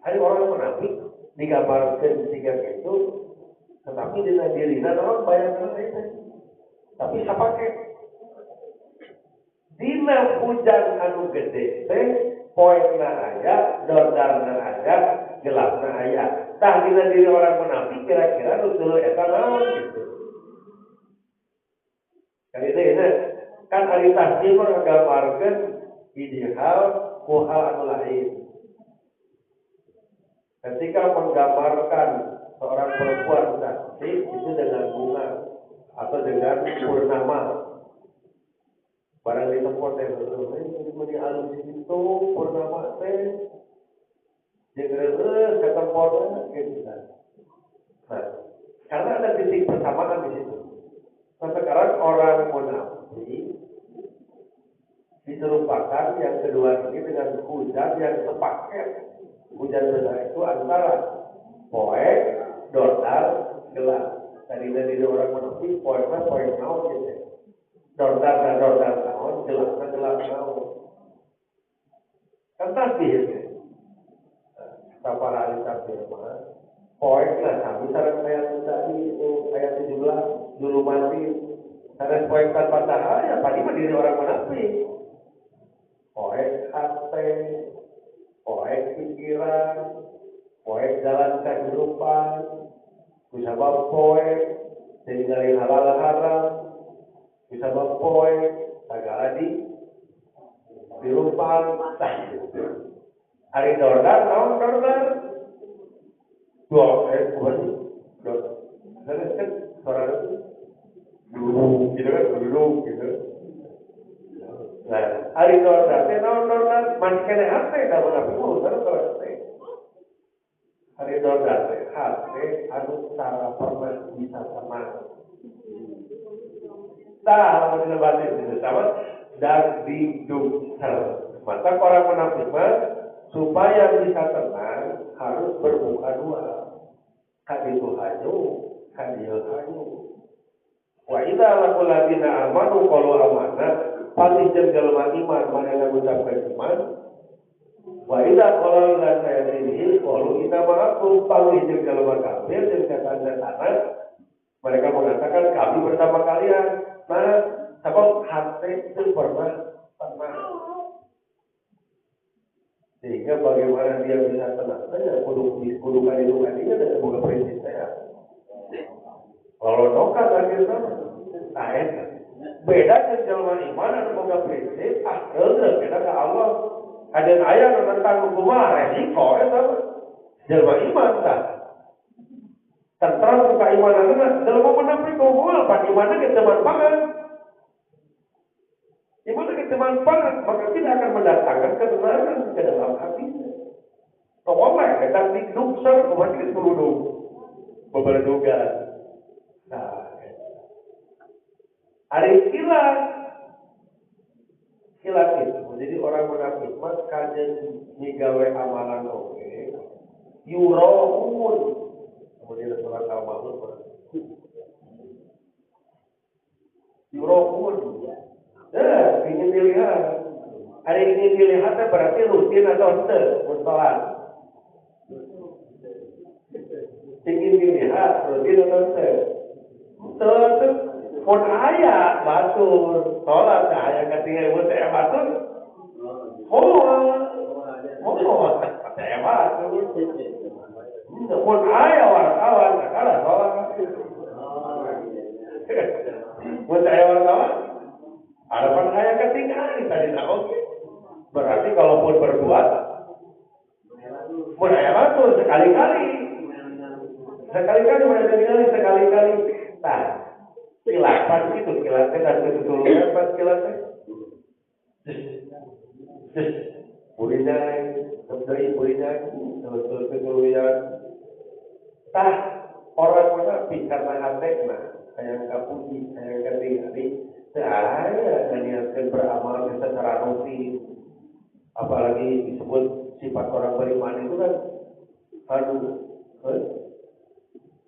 Ada orang munafik digambarkan tiga itu, tetapi di dirinya orang bayangkan itu. Tapi sapaket. Dina hujan anu gede teh, poinna aya, dordarna aya, gelapna aya. Tah dina diri orang munafik kira-kira nu teu eta naon gitu. Kali ini kan ari tasbih mah nggambarkeun ideal ku hal anu lain. Ketika menggambarkan seorang perempuan cantik itu dengan bunga atau dengan purnama. Barang di tempat yang di alus itu purnama teh jeung ke tempatnya gitu kan. Nah, karena ada titik persamaan di situ. Nah, sekarang orang munafik diserupakan yang kedua ini dengan hujan yang sepaket. Hujan besar itu antara poek, dodar, gelap. Tadi dari orang munafik poeknya poek naon gitu. Dodar naon, gelap naon. Kan tasbih itu. Para ahli tafsir mah poekna kami sareng ayat tadi itu ayat 17 dulu mati sareng poek tanpa cahaya tadi mah diri orang munafik. Poek hati, poek pikiran, poek jalan kehidupan, bisa bawa poek dari halal haram, bisa bawa poek agak adi dilupakan. Hari dordar, naon dordar? Bukan dordar. Kan suara itu dulu, gitu kan, dulu, gitu. Nah, ari dorna teh naon dorna masih kene hate da tapi mau terus teh. Ari dorna teh hate anu tara pernah bisa tenang. Tah mun batin itu sama dan didukter. Maka orang munafik supaya bisa tenang harus bermuka dua. Kaditu haju, kadieu haju. Wa idza laqul ladina amanu qalu amanna pasti jelma iman manehna ngucapkeun iman. Wa idza qala ila sayyidil qalu inna ma'akum pasti jelma kafir jeung kata-kata mereka mengatakan kami bersama kalian. Nah, sebab hati itu pernah tenang. Sehingga bagaimana dia bisa tenang? Saya kudu kali-kalinya dan bukan prinsip saya. Kalau nokat lagi sama, nah beda dengan jelma iman atau bukan prinsip, beda ke Allah. Ada ayat tentang hukumah resiko, sama jelma iman tak. Tentang buka iman itu, jelma menafik hukumah, pak imannya kita manfaat. Iman kita manfaat, maka kita akan mendatangkan kebenaran ke dalam hatinya. Tolonglah, kita didukser, umat kita beruduk, berduga. Nah, ada kilat itu. Jadi orang munafik mas kajen nyigawe amalan oke, yuroun. Kemudian surat Al-Ma'un, yuroun. Ingin dilihat. Ada ingin dilihat berarti rutin atau tidak, mustalah. Ingin dilihat rutin atau tidak. Terus pun ayah batur, tolak ayah ketika ibu saya batur, saya batur. Pun ayah wartawan, kalah tolak. Pun saya wartawan, harapan ayah ketika tadi tak oke. Berarti kalaupun berbuat, pun ayah batur sekali-kali. Nah, kilapan itu kilatnya dan ketutulungan pas kilatnya. Burinai, burinai, ketutulungan. Tah orang munafik karena hatekna, sayang kapuji, sayang ketinggali, saya niatkan beramal secara rutin. Apalagi disebut sifat orang beriman itu kan,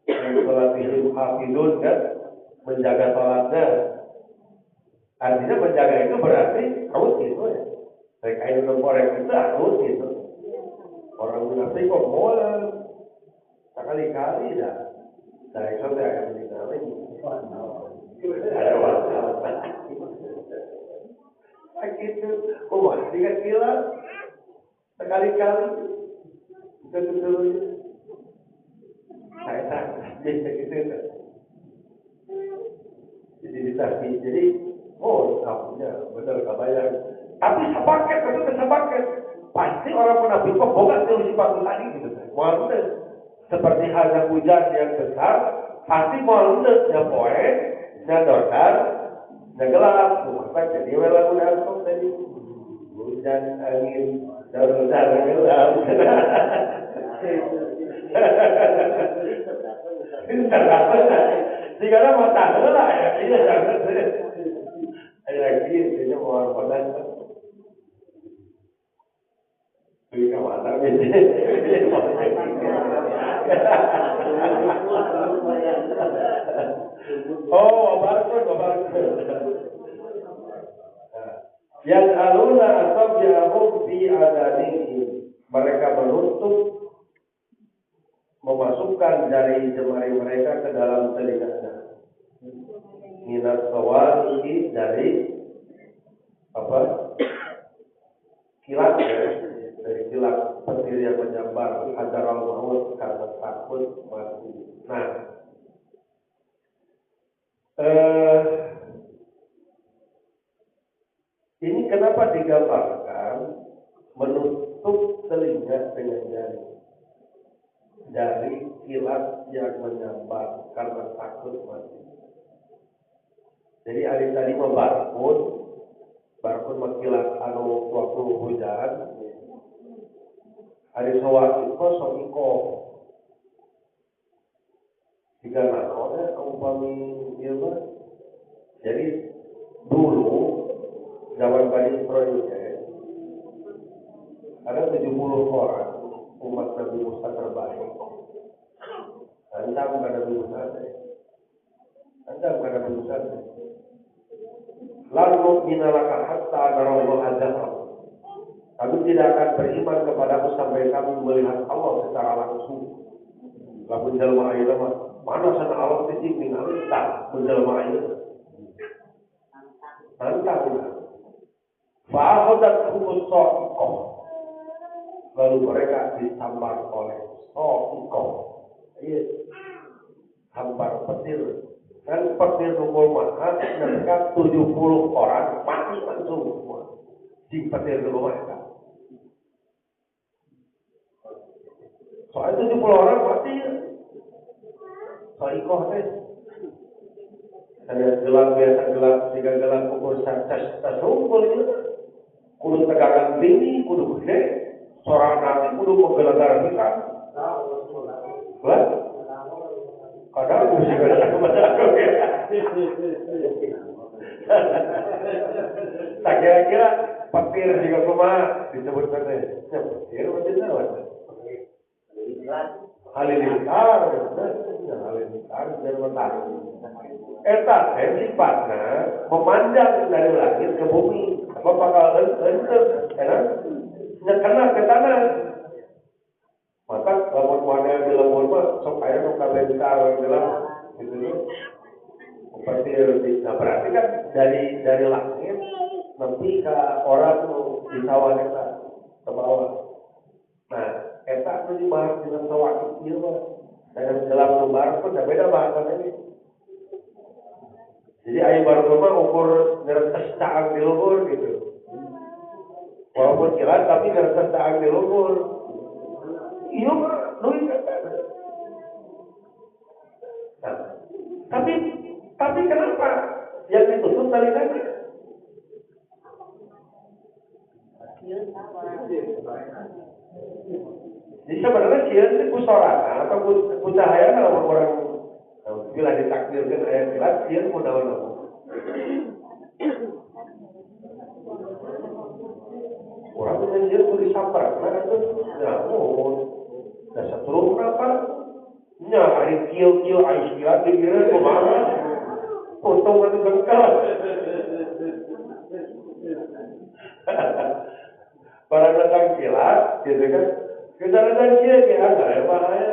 sholatihim hafidun kan, menjaga sholatnya. Artinya menjaga itu berarti rutin itu ya. Mereka itu korek itu rutin itu. Orang munafik kok boleh sekali-kali dah. Saya sampai akan meninggal lagi. Ada waktu. Begitu, masih kecil sekali-kali betul-betul. Saya tak gitu. Jadi ditagi, jadi kamunya benar kebayang. Tapi sepaket itu sepaket. Pasti orang munafik kok bukan sifat tadi gitu. Maksudnya seperti halnya hujan yang besar, pasti maksudnya poin, dorkar, gelap. Maka jadi lagu dantung tadi hujan angin dorkar gelap. Jika ada mata lah ya, ini jangan. Ada lagi ini mau apa? Beli kamar gitu. Bagus. Yang aluna asab jahum fi adanihi. Mereka menutup, memasukkan jari jemari mereka ke dalam telinganya. Minat sawari dari kilat ya, dari kilat petir yang menyambar hadarul maut karena takut mati. Nah, ini kenapa digambarkan menutup telinga dengan jari dari kilat yang menyambar karena takut mati. Jadi hari tadi membangun barpun makilat anu waktu hujan hari sawah itu sok iko jika naon umpami ieu mah jadi dulu zaman Bani Israil ada 70 orang umat Nabi Musa terbaik. Ancam kada Nabi Musa. Ancam kada Nabi Musa. Lalu minalaka hatta narallahu azhar. Kami tidak akan beriman kepadamu sampai kami melihat Allah secara langsung. Lamun jalma ayeuna mah mana sana Allah teh ningali tak menjelma ayeuna. Tantang. Fa'akhadhat humus sa'iqah. Lalu mereka disambar oleh sa'iqah. Iya. Sambar petir. Dan petir nukul maha, mereka 70 orang mati langsung semua. Di petir nukul mereka. Soalnya 70 orang mati. Sa'iqah teh. Saya gelap biasa gelap, jika gelap ukur tasungkul itu. Kudu tegangan tinggi, kudu gede. Seorang nanti kudu menggelegar kita. Lah? Kadang mesti gelegar kepada aku ya. Tak kira-kira petir juga kumaha disebut petir. Ya petir macam mana? Halilintar, halilintar dan mentari. Eta sifatnya memanjang dari langit ke bumi. Apa bakal ente, kena ke tanah. Maka lamun model di lembur mah sok aya nu kabentar geus gitu ya. Petir. Nah, berarti kan dari langit nepi ka orang nu di sawah eta ke bawah. Nah, eta nu dibahas dengan sawah ieu mah dengan dalam lembar pun beda bahasanya ini. Jadi ayo baru mah ukur ngeretes caang di luhur gitu. Walaupun kilat tapi ngeretes caang di luhur. Iya mah nulis kata. Nah, tapi kenapa yang ditutup tali tadi? Jadi sebenarnya kilat itu kusorangan atau kucahaya kalau orang bila ditakdirkan ayat kilat kilat mudah-mudahan. Orang yang dia boleh sabar, mana tu? Namun, dasar turun apa? Nya hari kiau ais kilat dikira kemana? Potong atau bengkal? Para datang kilat, gitu kan? Kita datang kilat ya, ada bahaya.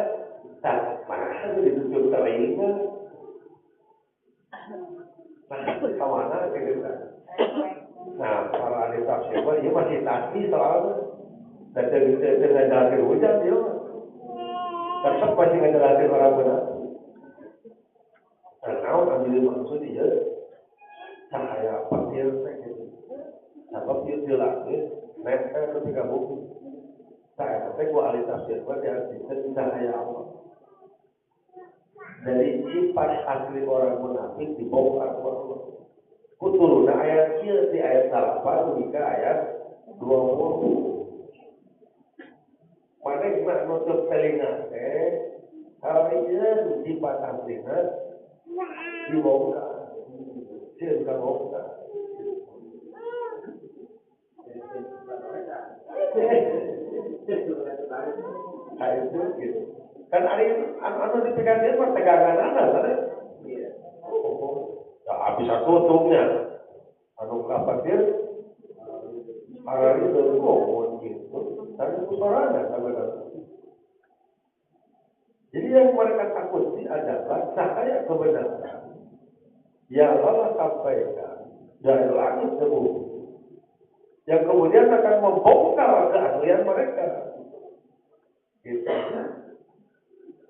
Tak mana tu ditutup telinga? Nah, kemana kita? Nah, para ahli tafsir dia masih tasbih selalu. Dan dengan dalil hujan dia tetap masih ngejelasin orang benar. Nah, naon ambil maksud dia cahaya petir gitu. Sebab dia di langit, nempel ketika bumi. Saya kata gua ahli tafsir dia artikan cahaya Allah. Dari sifat asli orang munafik dibongkar Allah. Kuturuna ayat kieu di ayat 8 hingga ayat 20. Manehna nutup telinga teh hareuyeun sifat aslina dibongkar. Sieun kabongkar. Itu gitu. Kan ari anu dipegang dia mah tegangan kan? Iya. Ya habis tutupnya. Anu kapatir hari itu gitu. Tapi kusorangan sebenarnya. Jadi yang mereka takuti adalah cahaya kebenaran yang Allah sampaikan dari langit ke bumi. Yang kemudian akan membongkar keaslian mereka. Gitu.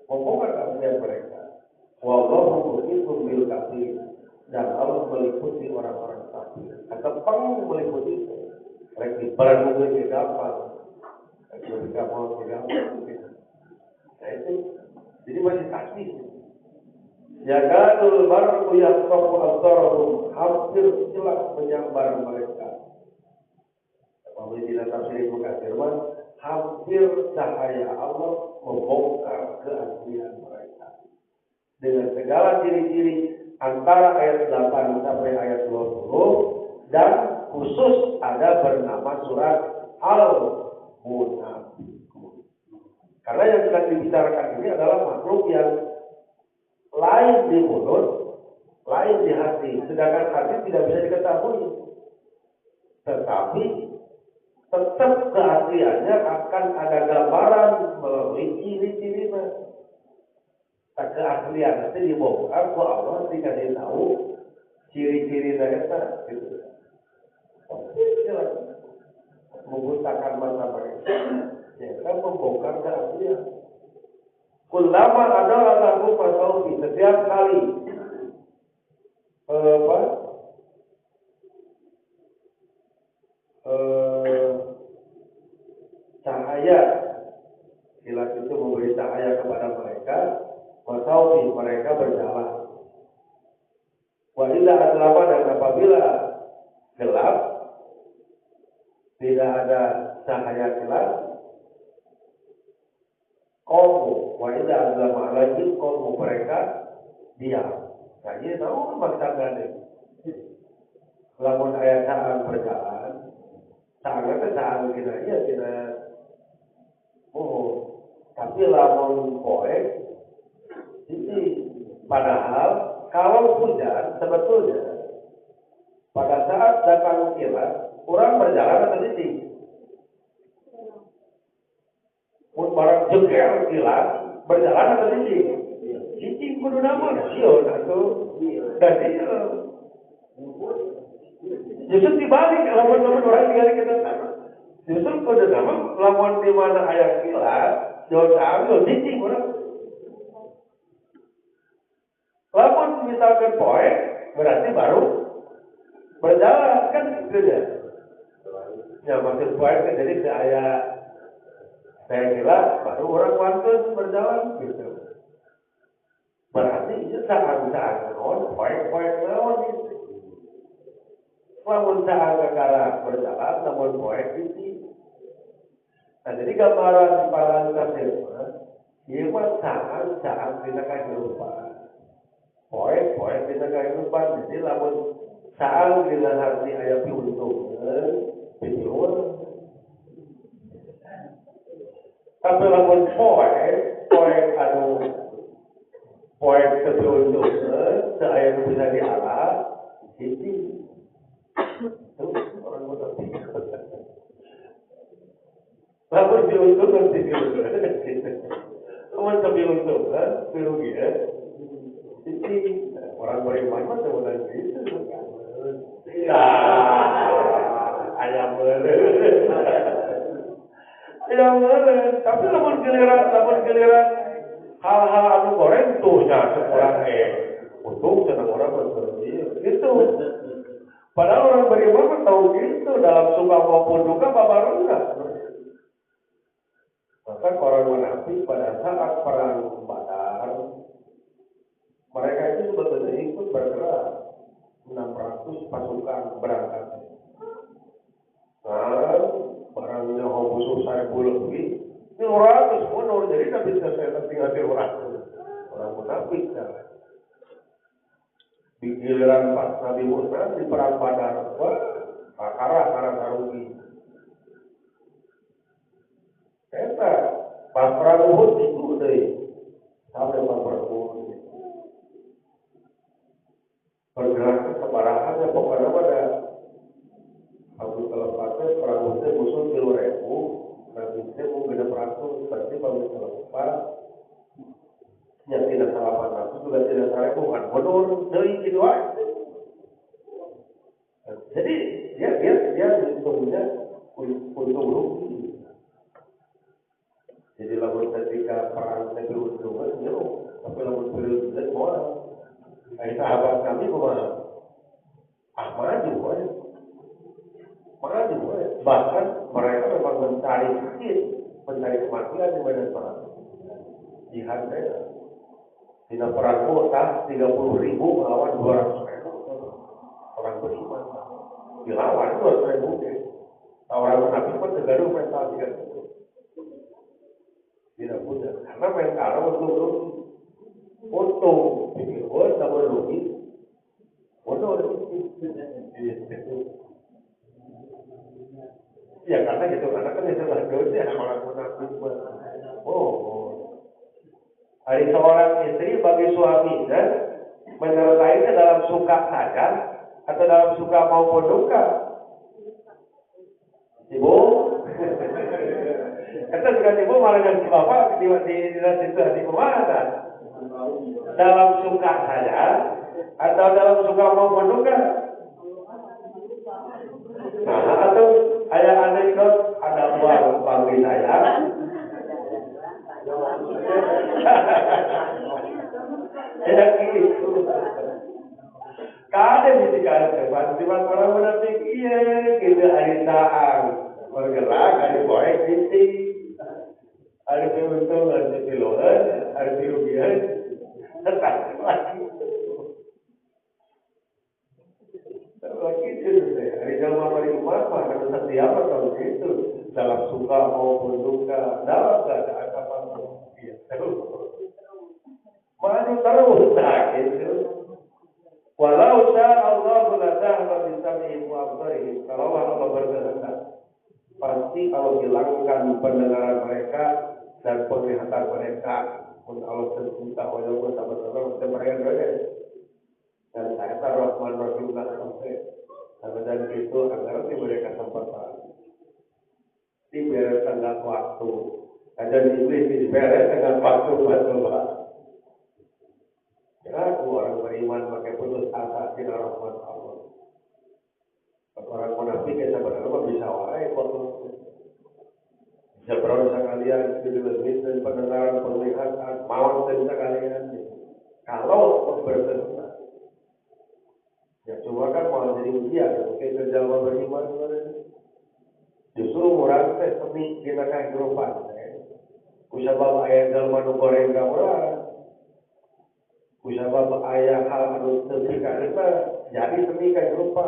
Membongkar keaslian mereka. Wallahu muhitum bil kafir. Dan Allah meliputi orang-orang kafir. Atau meliputi itu. Lagi beranggung ke gampang. Lagi gampang. Nah itu. Jadi masih takdir. Yakadul barqu yaqtafu absarahum. Hampir jelas menyambar mereka. Kalau tidak tafsir Ibnu Katsir hampir cahaya Allah membongkar keaslian mereka dengan segala ciri-ciri antara ayat 8 sampai ayat 20 dan khusus ada bernama surat Al-Munafiqun. Karena yang sedang dibicarakan ini adalah makhluk yang lain di mulut, lain di hati, sedangkan hati tidak bisa diketahui. Tetapi tetap keasliannya akan ada gambaran melalui ciri-cirinya. Keaslian itu dibongkar ku Allah dikasih tahu ciri-ciri mereka gitu. Menggunakan mata mereka, ya kan membongkar keaslian. Kullama ada lagu pasaufi setiap kali cahaya kilat itu memberi cahaya kepada mereka, pasaufi mereka berjalan. Wa'ila adlama dan apabila gelap, tidak ada cahaya kilat, kaum wa'ila adlama lagi kaum mereka diam. Nah ini tahu maksudnya nih. Lamun ayat saat berjalan, saatnya saat kita iya tidak. Tapi lamun poek, ini padahal kalau hujan sebetulnya pada saat datang kilat, orang berjalan atau titik. Mun barang jeger kilat, berjalan atau titik. Titik kudu nama, sion atau dan itu. Justru dibalik, lamun orang tinggal kita sana. Justru kudu nama, lamun di mana ayat kilat, jauh ambil titik orang. Lamun misalkan poek, berarti baru berjalan kan gitu ya. Ya maksud poek jadi ke ayat saya kira baru orang wantun berjalan gitu. Berarti itu saat-saat naon poek naon gitu. Lamun saat kekara berjalan namun poek itu. Nah jadi gambaran para tafsir ieu mah saat dina kehidupan. Poek dina kehidupan jadi lamun saat dina hati aya piuntungan piun. Tapi lamun poek anu poek piuntungan saya bisa dialah itu orang muda. Lamun piuntungan lamun piuntungan pirugian ini orang beriman mah sebenarnya gitu. Ya, ayam meureun. Ayam meureun. Tapi lamun giliran hal-hal anu goreng tuh nya seorang untung senang orang bersedia. Gitu. Padahal orang beriman mah tahu gitu dalam suka maupun duka babarengna. Maka orang munafik pada saat perang Badar mereka itu sebetulnya ikut bergerak 600 pasukan berangkat. Nah, barangnya Hobusur Saiful lebih, ini orang semua orang jadi tapi saya tinggal di orang munafik kan. Di giliran pas Nabi Musa di perang Badar, karang sarugi. Eta pas perang Uhud itu deh sampai perang Uhud. Pergerakan kebarahannya pokoknya pada Abu Talapatnya perang Uhud musuh 10.000 Nabi Musa mau genep ratus berarti Abu Talapat yang tidak salah 800 juga tidak salah bukan menurun dari gitu aja. Jadi dia untungnya untung rugi. Jadi lamun ketika perang tapi untungan jauh tapi lamun periode itu orang sahabat kami kumaha maju bahkan mereka memang mencari sakit, mencari kematian di medan perang. Jihad mereka tidak perang Mu'tah 30.000 melawan 200.000 orang beriman. Dilawan 200.000 Orang munafik pun tergaduh mental tidak itu. Tidak punya. Karena mental untuk untung. Pikir, oh, tak boleh rugi. Bodoh. Ya karena gitu, karena kan itu dosa orang munafik. Oh, hari seorang istri bagi suami dan menyertainya dalam suka saja atau dalam suka maupun duka. Ibu, kata suka ibu malah dengan si bapak di situasi kemana? Dalam suka saja atau dalam suka maupun duka. Nah, atau ada anekdot ada uang pagi saya. Ya gitu. Kada mesti kada pasti orang munafik iya gitu aritaan bergerak ada boy titik ada keuntungan di piloan ada kerugian tetap lagi itu hari dalam beriman mah harus setiap atau itu dalam suka maupun duka dalam keadaan apapun iya maju terus gitu. Walau Allah la dhahaba bi sam'ihim wa absarihim. Kalau Allah berkehendak, pasti Allah hilangkan pendengaran mereka dan penglihatan mereka. Pun Allah tercinta wajah bersama-sama mereka doa. Dan saya Rahman Rahim sampai dan itu agar diberi kesempatan diberi tengah waktu. Ada iblis diberi tengah waktu. Aku orang beriman pakai putus asa di rahmat Allah. Orang munafik ya sebenarnya bisa wae kok. Jabron sekalian di lebih dan pendengaran penglihatan mau sekalian. Kalau berkehendak. Ya cuma kan mau jadi ujian, kita jalan beriman justru murah teh semi kita kayak geropan. Kusabab ayat dalam goreng orang. Kusabab ayah hal anu teu kita jadi seni kayak lupa.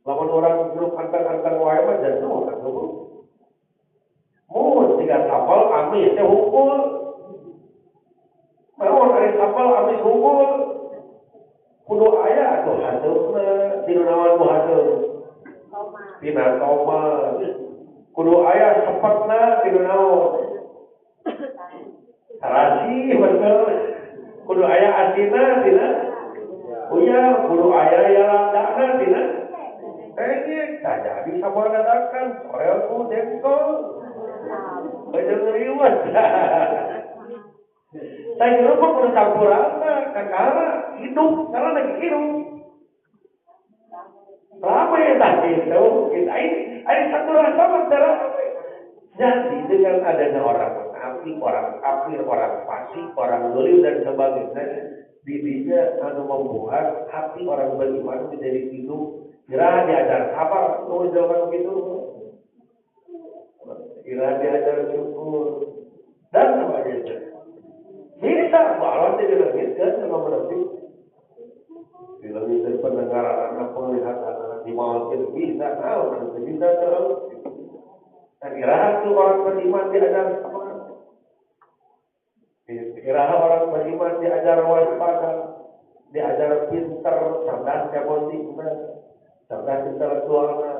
Lawan orang grup antar wae mah jatuh atuh. Mun tiga kapal amis teh hukum. Mau ari kapal amis hukum. Kudu aya atuh hadeupna dina naon ku hadeup. Dina koma. Kudu aya sepetna dina naon. Tarasi bener. Kudu aya asina dina uya kudu aya yaladana dina ini jadi sama katakan orelku dengkol bejeng riwet saya kira pun kudu campurana kakara hidup karena lagi hidup lama ya tadi itu kita ini ada satu rasa masalah jadi dengan adanya orang munafik, orang kafir, orang fasik, orang zalim dan sebagainya, didinya membuat hati orang beriman menjadi hidup. Kira diajar sabar, jawaban begitu. Kira diajar syukur dan sebagainya. Bisa, Allah tidak bisa sama munafik. Bila bisa pendengaran anak penglihatan anak di bawah itu bisa, bisa terus. Kira itu orang beriman diajar apa? Kira orang beriman diajar waspada, diajar pintar, cerdas emosional, cerdas intelektualnya,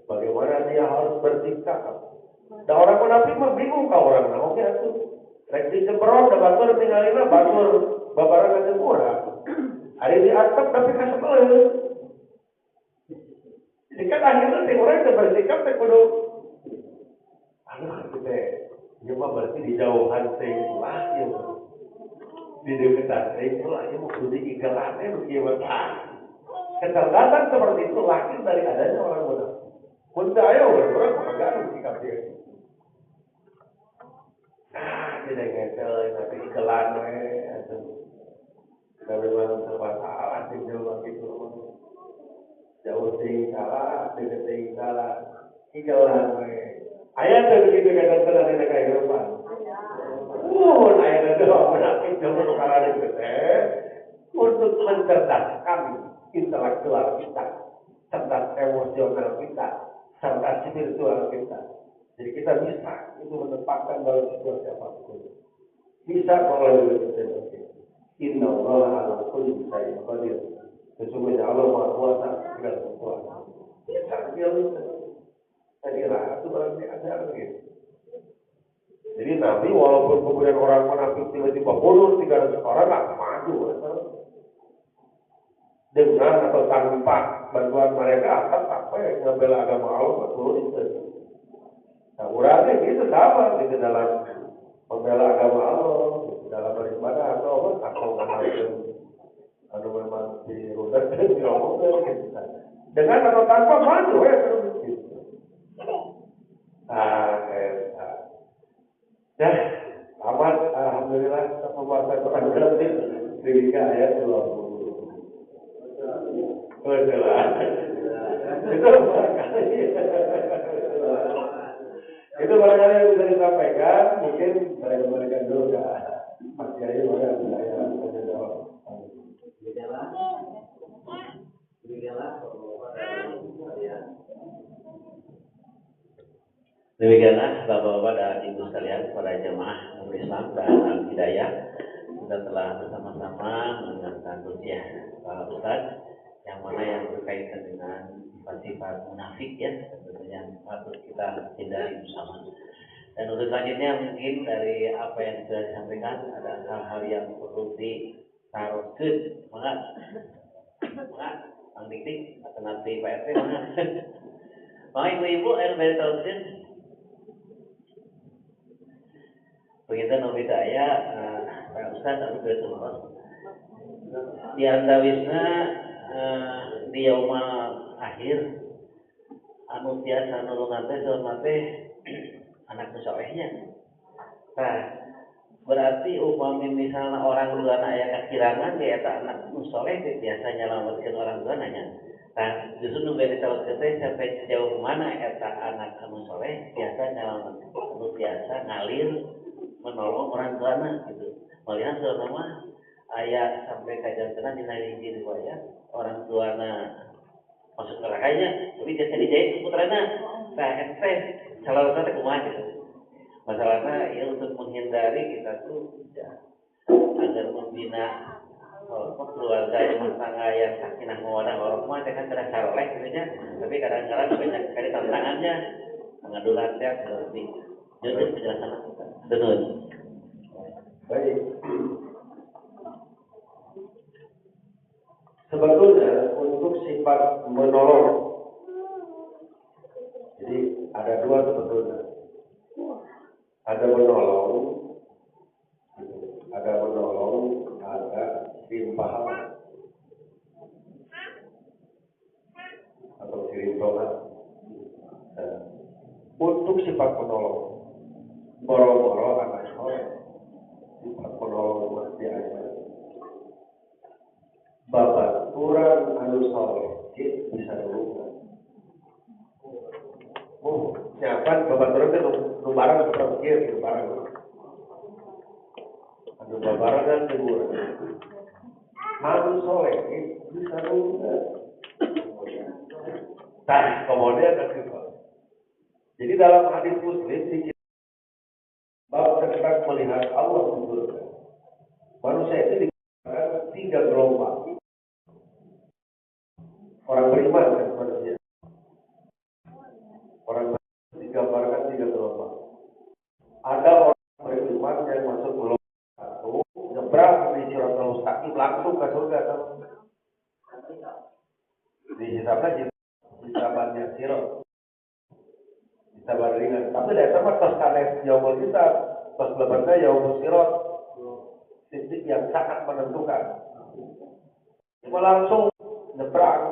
bagaimana dia harus bersikap. Dan orang munafik mah bingung kau orang nah oke atuh. Rek dicebrot da batur tinggalina batur babaran aja murah. Hari di atap tapi kasebeuleun. Jadi kan akhirnya si orang teh bersikap teh kudu aduh teh ieu mah berarti di jauhan teh lah ieu. Di deketan teh lah ieu kudu diigelannya nu kieu mah. Kecerdasan seperti itu lahir dari adanya orang munafik. Mun teu aya orang mengganggu sikap dia. Tidak ngetel, tapi ikelan we, tapi memang serba salah sih jauh gitu, jauh tinggi salah, deket tinggi salah, ikelan we. Ayat tu begitu kata salah di negara Eropa. Ayat itu menakik jauh perkara itu untuk mencerdaskan intelektual kita, cerdas emosional kita, serta spiritual kita. Jadi kita bisa itu menempatkan dalam situasi apapun. Bisa kalau kita Inna Allah ala kulli syai'in qadir. Sesungguhnya Allah Maha Kuasa segala sesuatu. Bisa dia bisa. Jadi itu berarti ada gitu. Jadi Nabi walaupun kemudian orang munafik tiba-tiba bunuh 300 orang nggak maju. Dengan atau tanpa bantuan mereka apa yang membela agama Allah betul itu. Nah, urangnya gitu sama di dalam membela agama Allah, dalam beribadah atau mengamalkan anu memang dirudak dan diomongkan gitu. Dengan atau tanpa maju ya terus gitu. Ya, amat alhamdulillah pembahasan Quran berarti di ayat 20. Betul. Itu barangkali yang bisa disampaikan, mungkin saya kembalikan dulu ke Mas Kiai, maka saya jawab. Demikianlah Bapak-bapak dan Ibu sekalian, para jemaah Islam dan Al-Hidayah, kita telah bersama-sama mendengarkan rupiah Pak Ustaz, yang mana yang berkaitan dengan sifat-sifat munafik ya, tentunya yang patut kita hindari bersama. Dan untuk selanjutnya mungkin dari apa yang sudah disampaikan ada hal-hal yang perlu ditaruhkan, semangat, Bang Dik, atau nanti Pak RT, semangat. Maka ibu-ibu yang dari taruhkan. Begitu Nabi Daya, Pak Ustaz harus bersuara. Di antawisna di yaumal akhir, anu tiasa nulungan teh hormate anak solehnya. Nah, berarti upami misalnya orang duana aya kakirangan dia eta anak soleh biasa nyelametkeun orang duananya. Nah, justru nu bade tawakkul teh sampai sejauh mana eta anak anu soleh biasa nyelametkeun, anu biasa ngalir menolong orang tuana gitu. Malihan soalna mah aya sampai kajantenan dina hiji riwayat orang tuana masuk nerakanya, tapi jasa dijahit ku putrana. Nah, eta teh salahna teh kumaha gitu. Masalahnya ya untuk menghindari kita tuh ya, agar membina keluarga rumah tangga yang sakinah mawaddah warahmah dengan cara saleh gitu ya. Tapi kadang-kadang banyak sekali tantangannya mengadu nasihat seperti jujur penjelasan kita. Betul. Baik. Sebetulnya untuk sifat menolong, jadi ada dua sebetulnya. Ada menolong, ada timpahan atau kirimtohan. Untuk sifat menolong, boro-boro anak soleh, sifat menolong mesti ada. Bapak kurang anu soleh, bisa dulu. Siapa bapak turun itu nu barang seperti itu barang. Anu barang dan tegur. Anu soleh bisa dulu. Nah, kemudian ada sifat. Jadi dalam hadis Muslim dikit bab tentang melihat Allah di surga. Manusia itu dikatakan 3 gelombang. Orang beriman kan manusia. Orang beriman digambarkan 3 gelombang. Ada orang beriman yang masuk gelombang 1, nyebrang di Siratal Mustaqim langsung ke surga. Di hisabnya hisabannya Sirat. Hisaban ringan. Tapi dasar mah tos kanes yaumul hisab, tos lebarnya yaumul Sirat. Titik yang sangat menentukan. Cuma langsung nyebrang.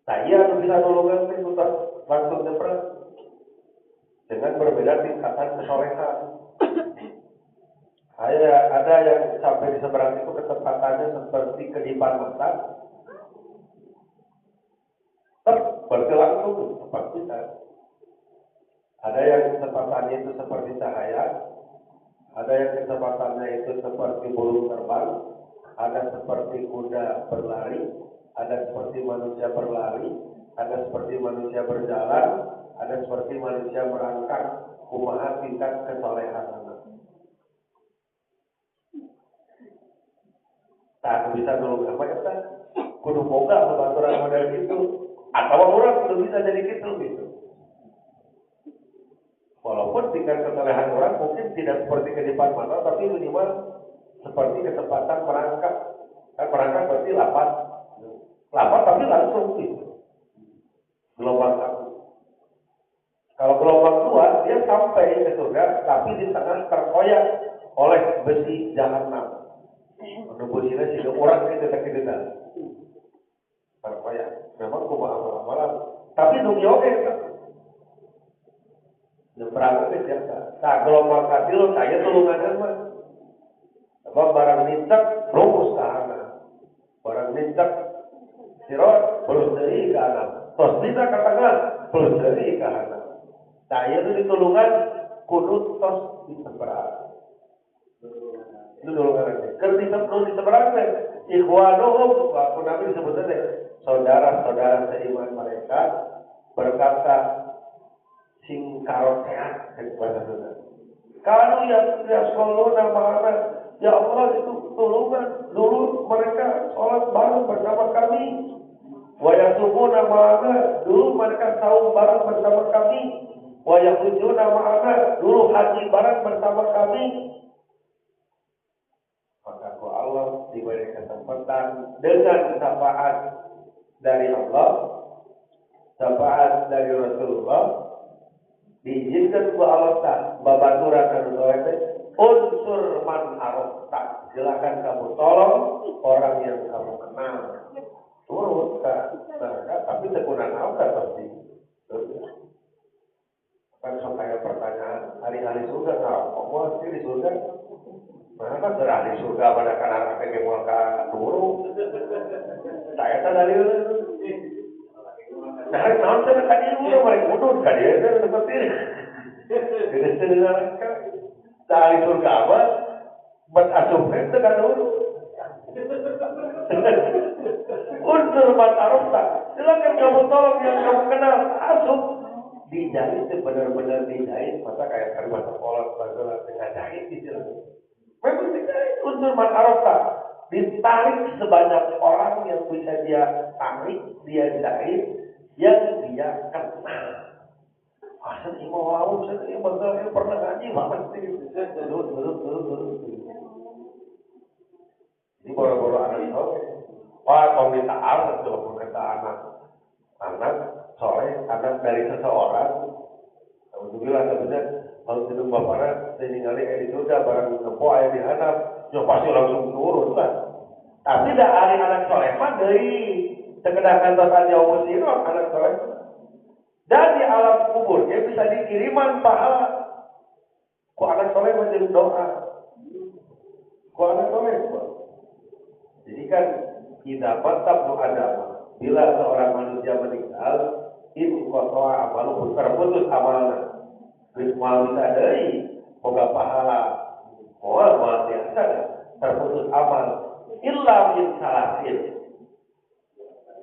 Saya bisa nolongan itu langsung nyebrang. Dengan berbeda tingkatan kesolehan. Ada yang sampai di seberang itu ketepatannya seperti kedipan mata. Berarti langsung tepat kita. Ada yang kecepatannya itu seperti cahaya. Ada yang kecepatannya itu seperti burung terbang. Ada seperti kuda berlari. Ada seperti manusia berlari. Ada seperti manusia berjalan, ada seperti manusia merangkak. Kumaha tingkat kesolehan anak. Tak bisa dulu apa kita kudu boga pembaturan model itu. Atau orang kudu bisa jadi gitu. Walaupun tingkat kesolehan orang mungkin tidak seperti kedipan mata, tapi minimal seperti kesempatan merangkak. Kan merangkak berarti lapat tapi langsung gitu. Gelombang satu. Kalau gelombang dua, dia sampai ke surga, tapi di tengah terkoyak oleh besi jahanam. Untuk besinya sih, orang itu tak kita terkoyak. Memang kumaha malam. Tapi dunia oke, berangkat ke biasa. Nah, gelombang kecil, saya tulungannya mah. Apa barang nincak, rumus ke anak. Barang nincak, sirot, belum dari ke anak. Tos bisa ke tengah, belum dari ke anak. Saya itu ditulungan kudu tos di seberang. Itu dulu kan. Kalau di seberang teh ikhwanuhum, aku Nabi disebutnya teh saudara-saudara seiman mereka berkata sing karotean bahasa Sunda. Kalau yang sekolah nama ya Allah itu tulungan dulu mereka sholat bareng bersama kami. Wa yasumuna ma'ana dulu mereka saum bareng bersama kami. Wa yahujuna ma'ana dulu haji bareng bersama kami. Maka Allah diberi kesempatan dengan syafaat dari Allah, syafaat dari Rasulullah, diizinkan ku Allah tak babaturan dan doa unsur man arafta. Silakan kamu tolong orang yang kamu kenal. Turun ke neraka, tapi sekunan auka pasti. Kan kayak pertanyaan hari-hari surga tahu, Allah sih di surga. Mana kan serah di surga pada kanan anak kemul ka turu. Saya tak dari nah, naon teh ka dieu urang balik mundur ka dieu teh seperti ini. Geus teu neraka. Tah di surga apa? Bet asup teh ka dulu. Unsur matarufta. Silakan kamu tolong yang kamu kenal asup. Dijahit itu benar-benar dijahit, masa kayak kalimat sekolah bagaimana dengan jahit istilahnya. Memang dijahit unsur matarufta. Ditarik sebanyak orang yang bisa dia tarik, dia jahit, yang dia kenal. Asal imam wau, saya pernah ngaji banget sih. Terus. Ini boro-boro anak soleh. Wah, kalau minta anak, kalau minta anak soleh, anak dari seseorang. Alhamdulillah, sebenarnya kalau tidak bapaknya, saya ningali di surga, barang nempo ayah di hanap, ya pasti langsung turun lah. Tapi dah hari anak soleh mah dari sekedar kantosan jauh mesir, anak soleh. Dan di alam kubur, dia bisa dikiriman pahala. Ku anak soleh menjadi doa. Ku anak soleh, jadi kan kita mantap agama. Bila seorang manusia meninggal, itu kotoa amalu terputus amalnya. Wismal bisa dari boga pahala. Moal biasa terputus amal. Illa min salasin.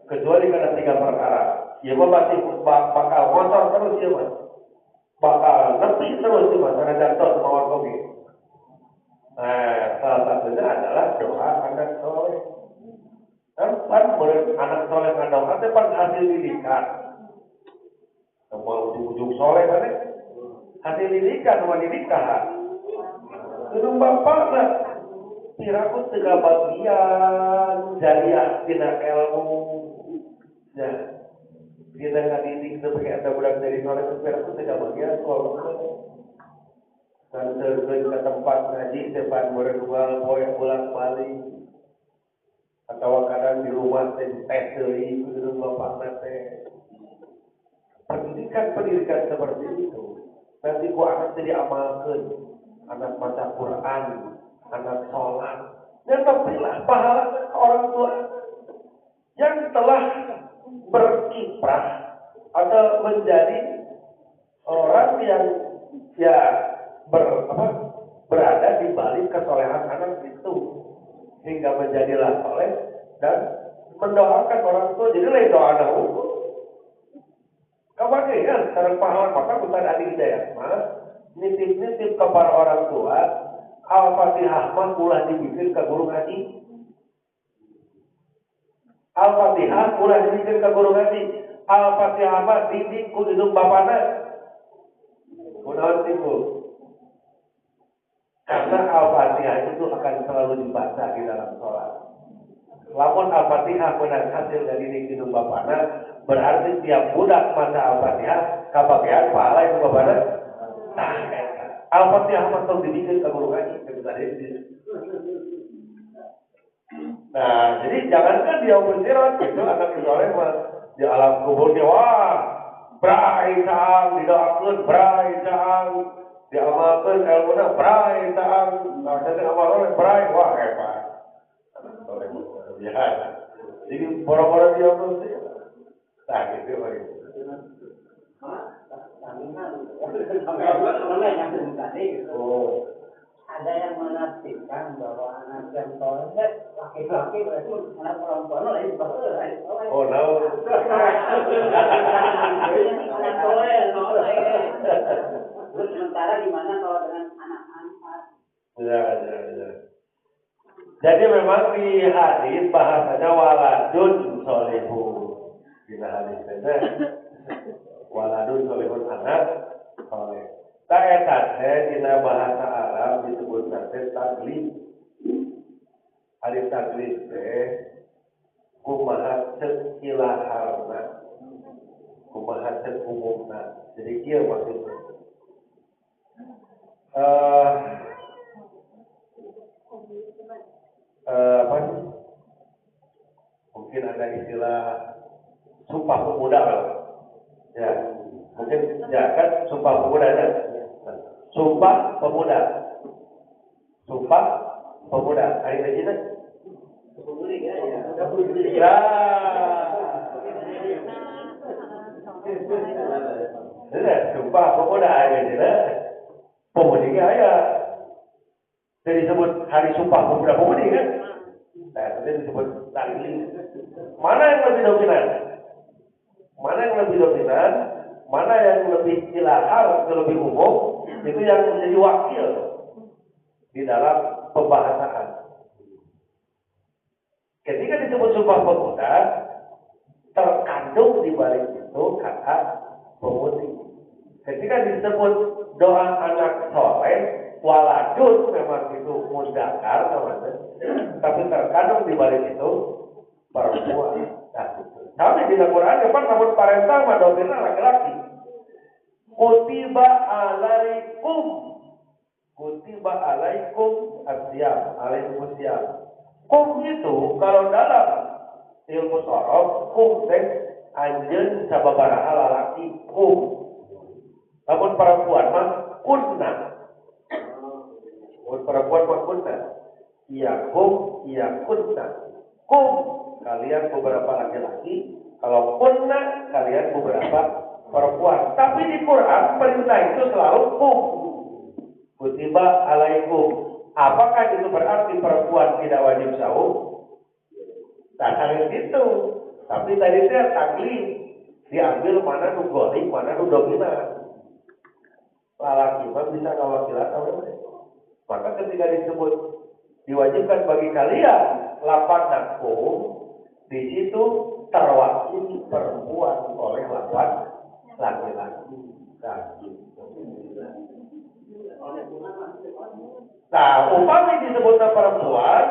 Kecuali karena 3 perkara. Ya masih bakal motor terus ya mas. Bakal nepi terus ya mas. Karena jatuh semua kopi. Nah, salah satunya adalah doa anak soleh. Kan anak soleh ngadong ada pan hasil didikan. Mau ujung-ujung soleh kan? Hasil didikan sama nikahan. Itu bapak lah. Piraku 3 bagian jariah tina ilmu. Ya. Kita ngadidik sebagai ada budak dari soleh itu piraku 3 bagian soal. Dan terus ke tempat ngaji depan berdua poin pulang balik atau kadang di rumah tes deui di rumah bapak teh pendidikan seperti itu nanti ku anak jadi amalkeun anak baca Quran anak sholat dan berilah pahala ke orang tua yang telah berkiprah atau menjadi orang yang berada di balik kesolehan anak itu hingga menjadilah soleh dan mendoakan orang tua. Jadi lain doa dahulu Kebagian sareng pahala maka bukan adik hidayah mah nitip-nitip ke para orang tua Al-Fatihah mah ulah dibikin ke guru ngaji. Al-Fatihah ulah dibikin ke guru ngaji. Al-Fatihah mah didik ku indung bapana. Kunaon tiku? Karena Al-Fatihah itu akan selalu dibaca di dalam sholat. Lamun Al-Fatihah menang hasil dari didik indung bapana, berarti tiap budak maca Al-Fatihah kabagian pahala itu bapana. Nah, Al-Fatihah mah tong dibikin ke guru ngaji, nah, jadi jangankan dia bersirat itu anak soleh mah di alam kubur dia wah brai caang didoakeun brai caang diamalkeun ilmuna brai caang nah jadi amalna brai wah hebat anak soleh mah biasa jadi boro-boro dia bersirat nah gitu begitu. Oh. Ada yang menafsirkan bahwa anak yang soleh laki-laki berarti anak perempuan lain bahasa. Oh, no. Anak soleh, terus sementara di mana kalau dengan anak-anak? Ya. Jadi memang di hadis bahasanya waladun solehu. Di hadis itu waladun solehun anak soleh. Tak etat dina bahasa Arab disebut nanti taglib. Alif taglib kumaha cek ilaharna, kumaha cek umumna. Jadi kieu maksudnya. Apa sih? Mungkin ada istilah sumpah pemuda lah. Ya, mungkin ya kan sumpah pemuda ada. Sumpah pemuda. Sumpah pemuda. Hari ini kita. Sumpah pemuda hari ini. Pemudi ya. Jadi disebut hari sumpah pemuda pemudi kan? Nah, itu disebut taglib. Mana yang lebih dominan? Mana yang lebih ilahar, lebih umum? Itu yang menjadi wakil di dalam pembahasan. Ketika disebut sumpah pemuda, terkandung di balik itu kata pemudi. Ketika disebut doa anak soleh, waladun memang itu mudzakkar namanya, tapi terkandung di balik itu perempuan. Tapi di Al-Quran depan namun parentah madomina laki-laki. Kutiba alaikum asyam, alaikumusiyam. Kum itu kalau dalam ilmu sorof, kum teh anjeun sababaraha lalaki kum. Namun perempuan mah kunna. Namun perempuan mah kunna. Iya kunna. Kum kalian beberapa laki-laki, kalau kunna kalian beberapa perempuan. Tapi di Quran perintah itu selalu kum. Kutiba alaikum. Apakah itu berarti perempuan tidak wajib saum? Tak harus itu. Tapi tadi itu taglib. Diambil mana nu goling, mana nu dominan. Lalaki mah bisa ngawakilan awalnya. Maka ketika disebut diwajibkan bagi kalian lapan kum, di situ terwakili perempuan oleh lapan laki-laki. Nah, upami disebutnya perempuan,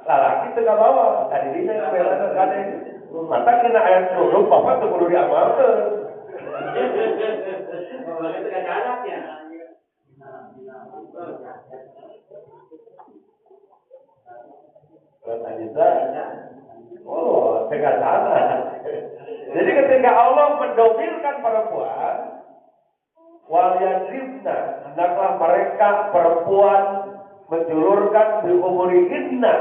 lalaki tengah bawah. Tadi dia yang bela kade. Mata kena ayat turun, bapak tuh kudu diamalkan. Itu kan anaknya. Oh, tengah sana. Jadi ketika Allah mendomirkan perempuan, waliyadribna, hendaklah mereka perempuan menjulurkan biumurihinna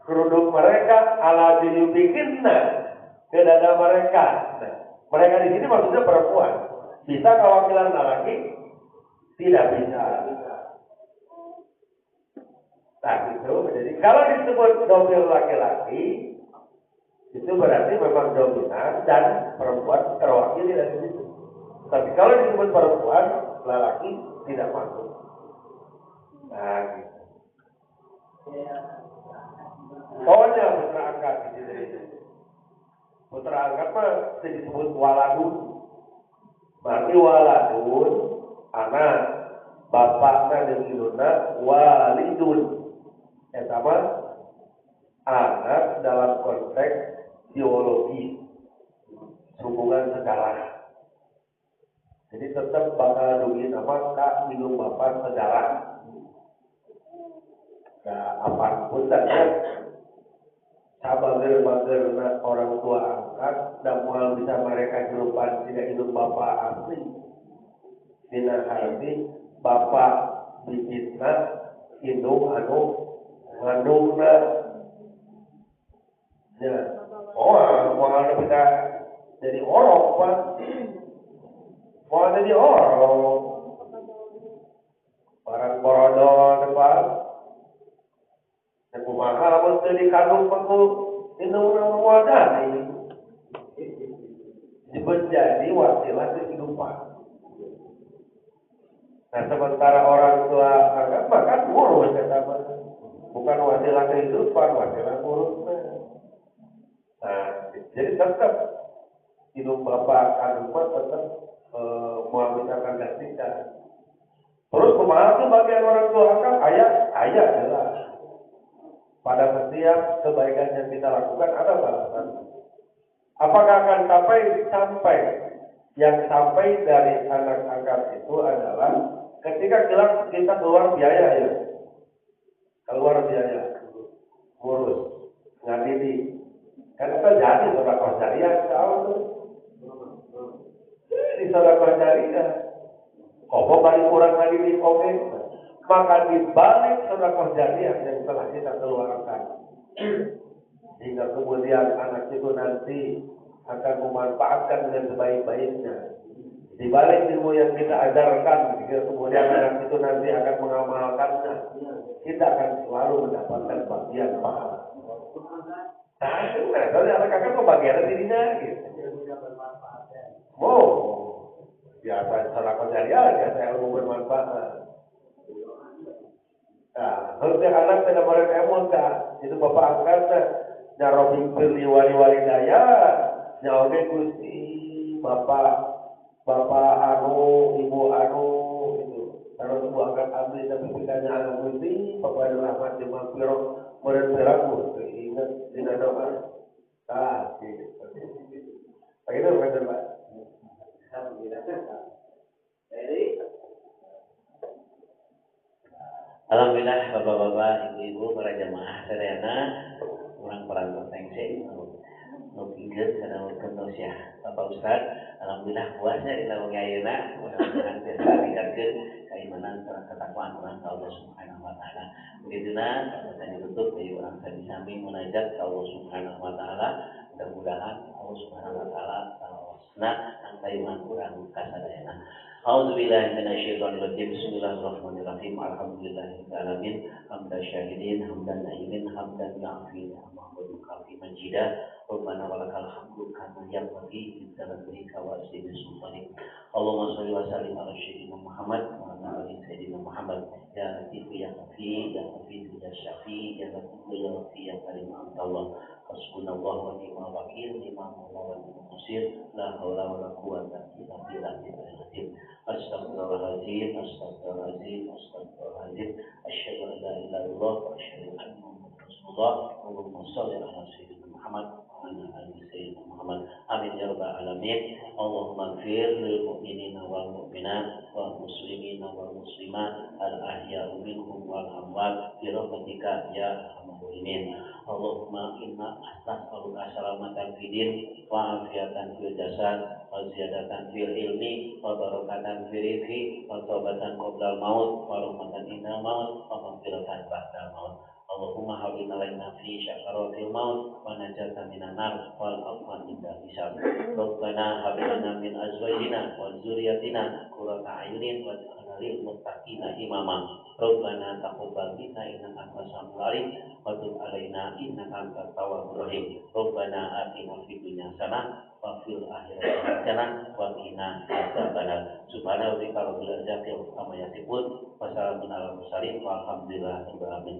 kerudung mereka ala juyubihinna ke dada mereka. Nah, mereka di sini maksudnya perempuan. Bisa kewakilan laki? Tidak bisa. Nah itu, jadi kalau disebut domir laki-laki, itu berarti memang dominan dan perempuan terwakili dari situ. Tapi kalau disebut perempuan, lelaki tidak masuk. Nah, gitu. Soalnya putra angkat di sini. Putra angkat mah disebut waladun. Berarti waladun anak, bapaknya dan ibunya walidun. Sama anak dalam konteks biologi, hubungan sejarah. Jadi tetap bakal dugi nama kak minum bapak sejarah. Nah, apapun saja sabager-bager orang tua angkat dan moal bisa mereka hidupan tidak hidup bapak asli. Dina hati bapak bibitna indung anu ngandungna. Ya, moal bisa jadi orok pak. Moal jadi orok. Barang borodol depan. Aku mahal mesti dikandung aku indung wadani. Menjadi wasilah kehidupan. Nah sementara orang tua angkat makan ngurus bukan wasilah kehidupan, wasilah ngurus. Nah jadi tetap hidup bapak kandung tetap mau misalkan gantikan. Terus kumaha tuh bagian orang tua angkat ayat jelas. Pada setiap kebaikan yang kita lakukan ada balasan. Apakah akan sampai yang sampai dari anak angkat itu adalah ketika kita keluar biaya ya, keluar biaya, ngurus, ngadili, kan kita jadi sedekah jariah tahu tuh, di sedekah jariah, kok balik kurang ngadili oke, maka dibalik sedekah jariah yang telah kita keluarkan. Hingga kemudian anak itu nanti akan memanfaatkan dengan sebaik-baiknya. Di balik ilmu yang kita ajarkan, hingga kemudian anak itu nanti akan mengamalkannya, kita akan selalu mendapatkan bagian pahala. Nah, itu kan, kalau anak akan kebagian dirinya, gitu. Biasa sedekah jariah, biasa ilmu bermanfaat. Nah, harusnya anak tidak boleh emosi, itu bapak angkatnya. Jarobi pilih wali-wali daya, nyawane Gusti, bapak anu, ibu anu, itu. Terus buangkan abdi tapi pikirnya anu Gusti, bapak rahmat jemaah piro, murid piraku, ingat tidak doa. Nah, gitu. Begitu betul Pak. Alhamdulillah bapak-bapak, ibu-ibu, para jemaah sedayana orang perantau tengse nupingkeun kana kentos ya Bapak Ustaz. Alhamdulillah puasnya di lawang ayeuna mudah-mudahan bisa meningkatkeun keimanan sareng ketakwaan urang ka Allah Subhanahu wa taala. Begituna tadi tutup dari urang sami-sami munajat ka Allah Subhanahu wa taala. Mudah-mudahan Allah Subhanahu wa taala salawasna ang kaiman urang kasadayana. A'udzubillahi minasyaitonir rajim. Bismillahirrahmanirrahim. Alhamdulillahirabbil alamin. Hamdan syahidin, hamdan naimin, hamdan ya'fi Muhammadu kafi majidah. Rabbana walakal hamdu kama yanbaghi li jalalihi wa azimi sultanik. Allahumma shalli wa sallim ala sayyidina Muhammad wa ala ali sayyidina Muhammad. Ya Latif ya Kafi, ya Hafiz ya Syafi, ya Latif ya Latif ya Karim Allah. Hasbunallahu wa ni'mal wakil, ni'mal maula wa ni'mal nasir. La haula wa la quwwata illa billahil azim. Astagfirullahaladzim, astagfirullahaladzim, astagfirullahaladzim. Asyhadu an la ilaha illallah wa asyhadu anna Muhammadan Rasulullah. Allahumma shalli ala sayyidina Muhammad wa ala ali sayyidina Muhammad. Amin ya rabbal alamin. Allahumma ighfir lil mu'minina wal mu'minat wal muslimina wal muslimat al ahya'u minhum wal amwat bi rahmatika ya arhamar rahimin. Allahumma inna as'aluka salamatan fid din wa afiatan fil jasad wa ziyadatan fil ilmi wa barakatan fil rizqi wa taubatan qabla al-maut wa rahmatan indal maut wa maghfiratan ba'dal maut. Allahumma habib alaina fi syakaratil maut wa najatan minan nar wal afwan indal hisab. Rabbana hab lana min azwajina wa dzurriyyatina qurrata a'yunin waj'alna lil muttaqina imama. Rabbana taqabbal minna innaka antas samiul alim wa tub alaina innaka antat tawwabur rahim. Rabbana atina fid dunya hasanah wa fil akhirati hasanah wa qina adzabannar. Subhana rabbika rabbil izzati amma yasifun wa salamun alal mursalin walhamdulillahi rabbil alamin.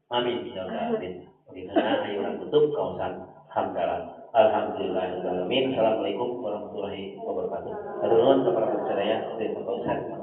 Amin ya rabbal alamin. Bagaimana ayunan tutup kawasan hamdalah. Alhamdulillahirabbil alamin. Assalamualaikum warahmatullahi wabarakatuh. Haturun kepada saya dari Bapak Ustaz.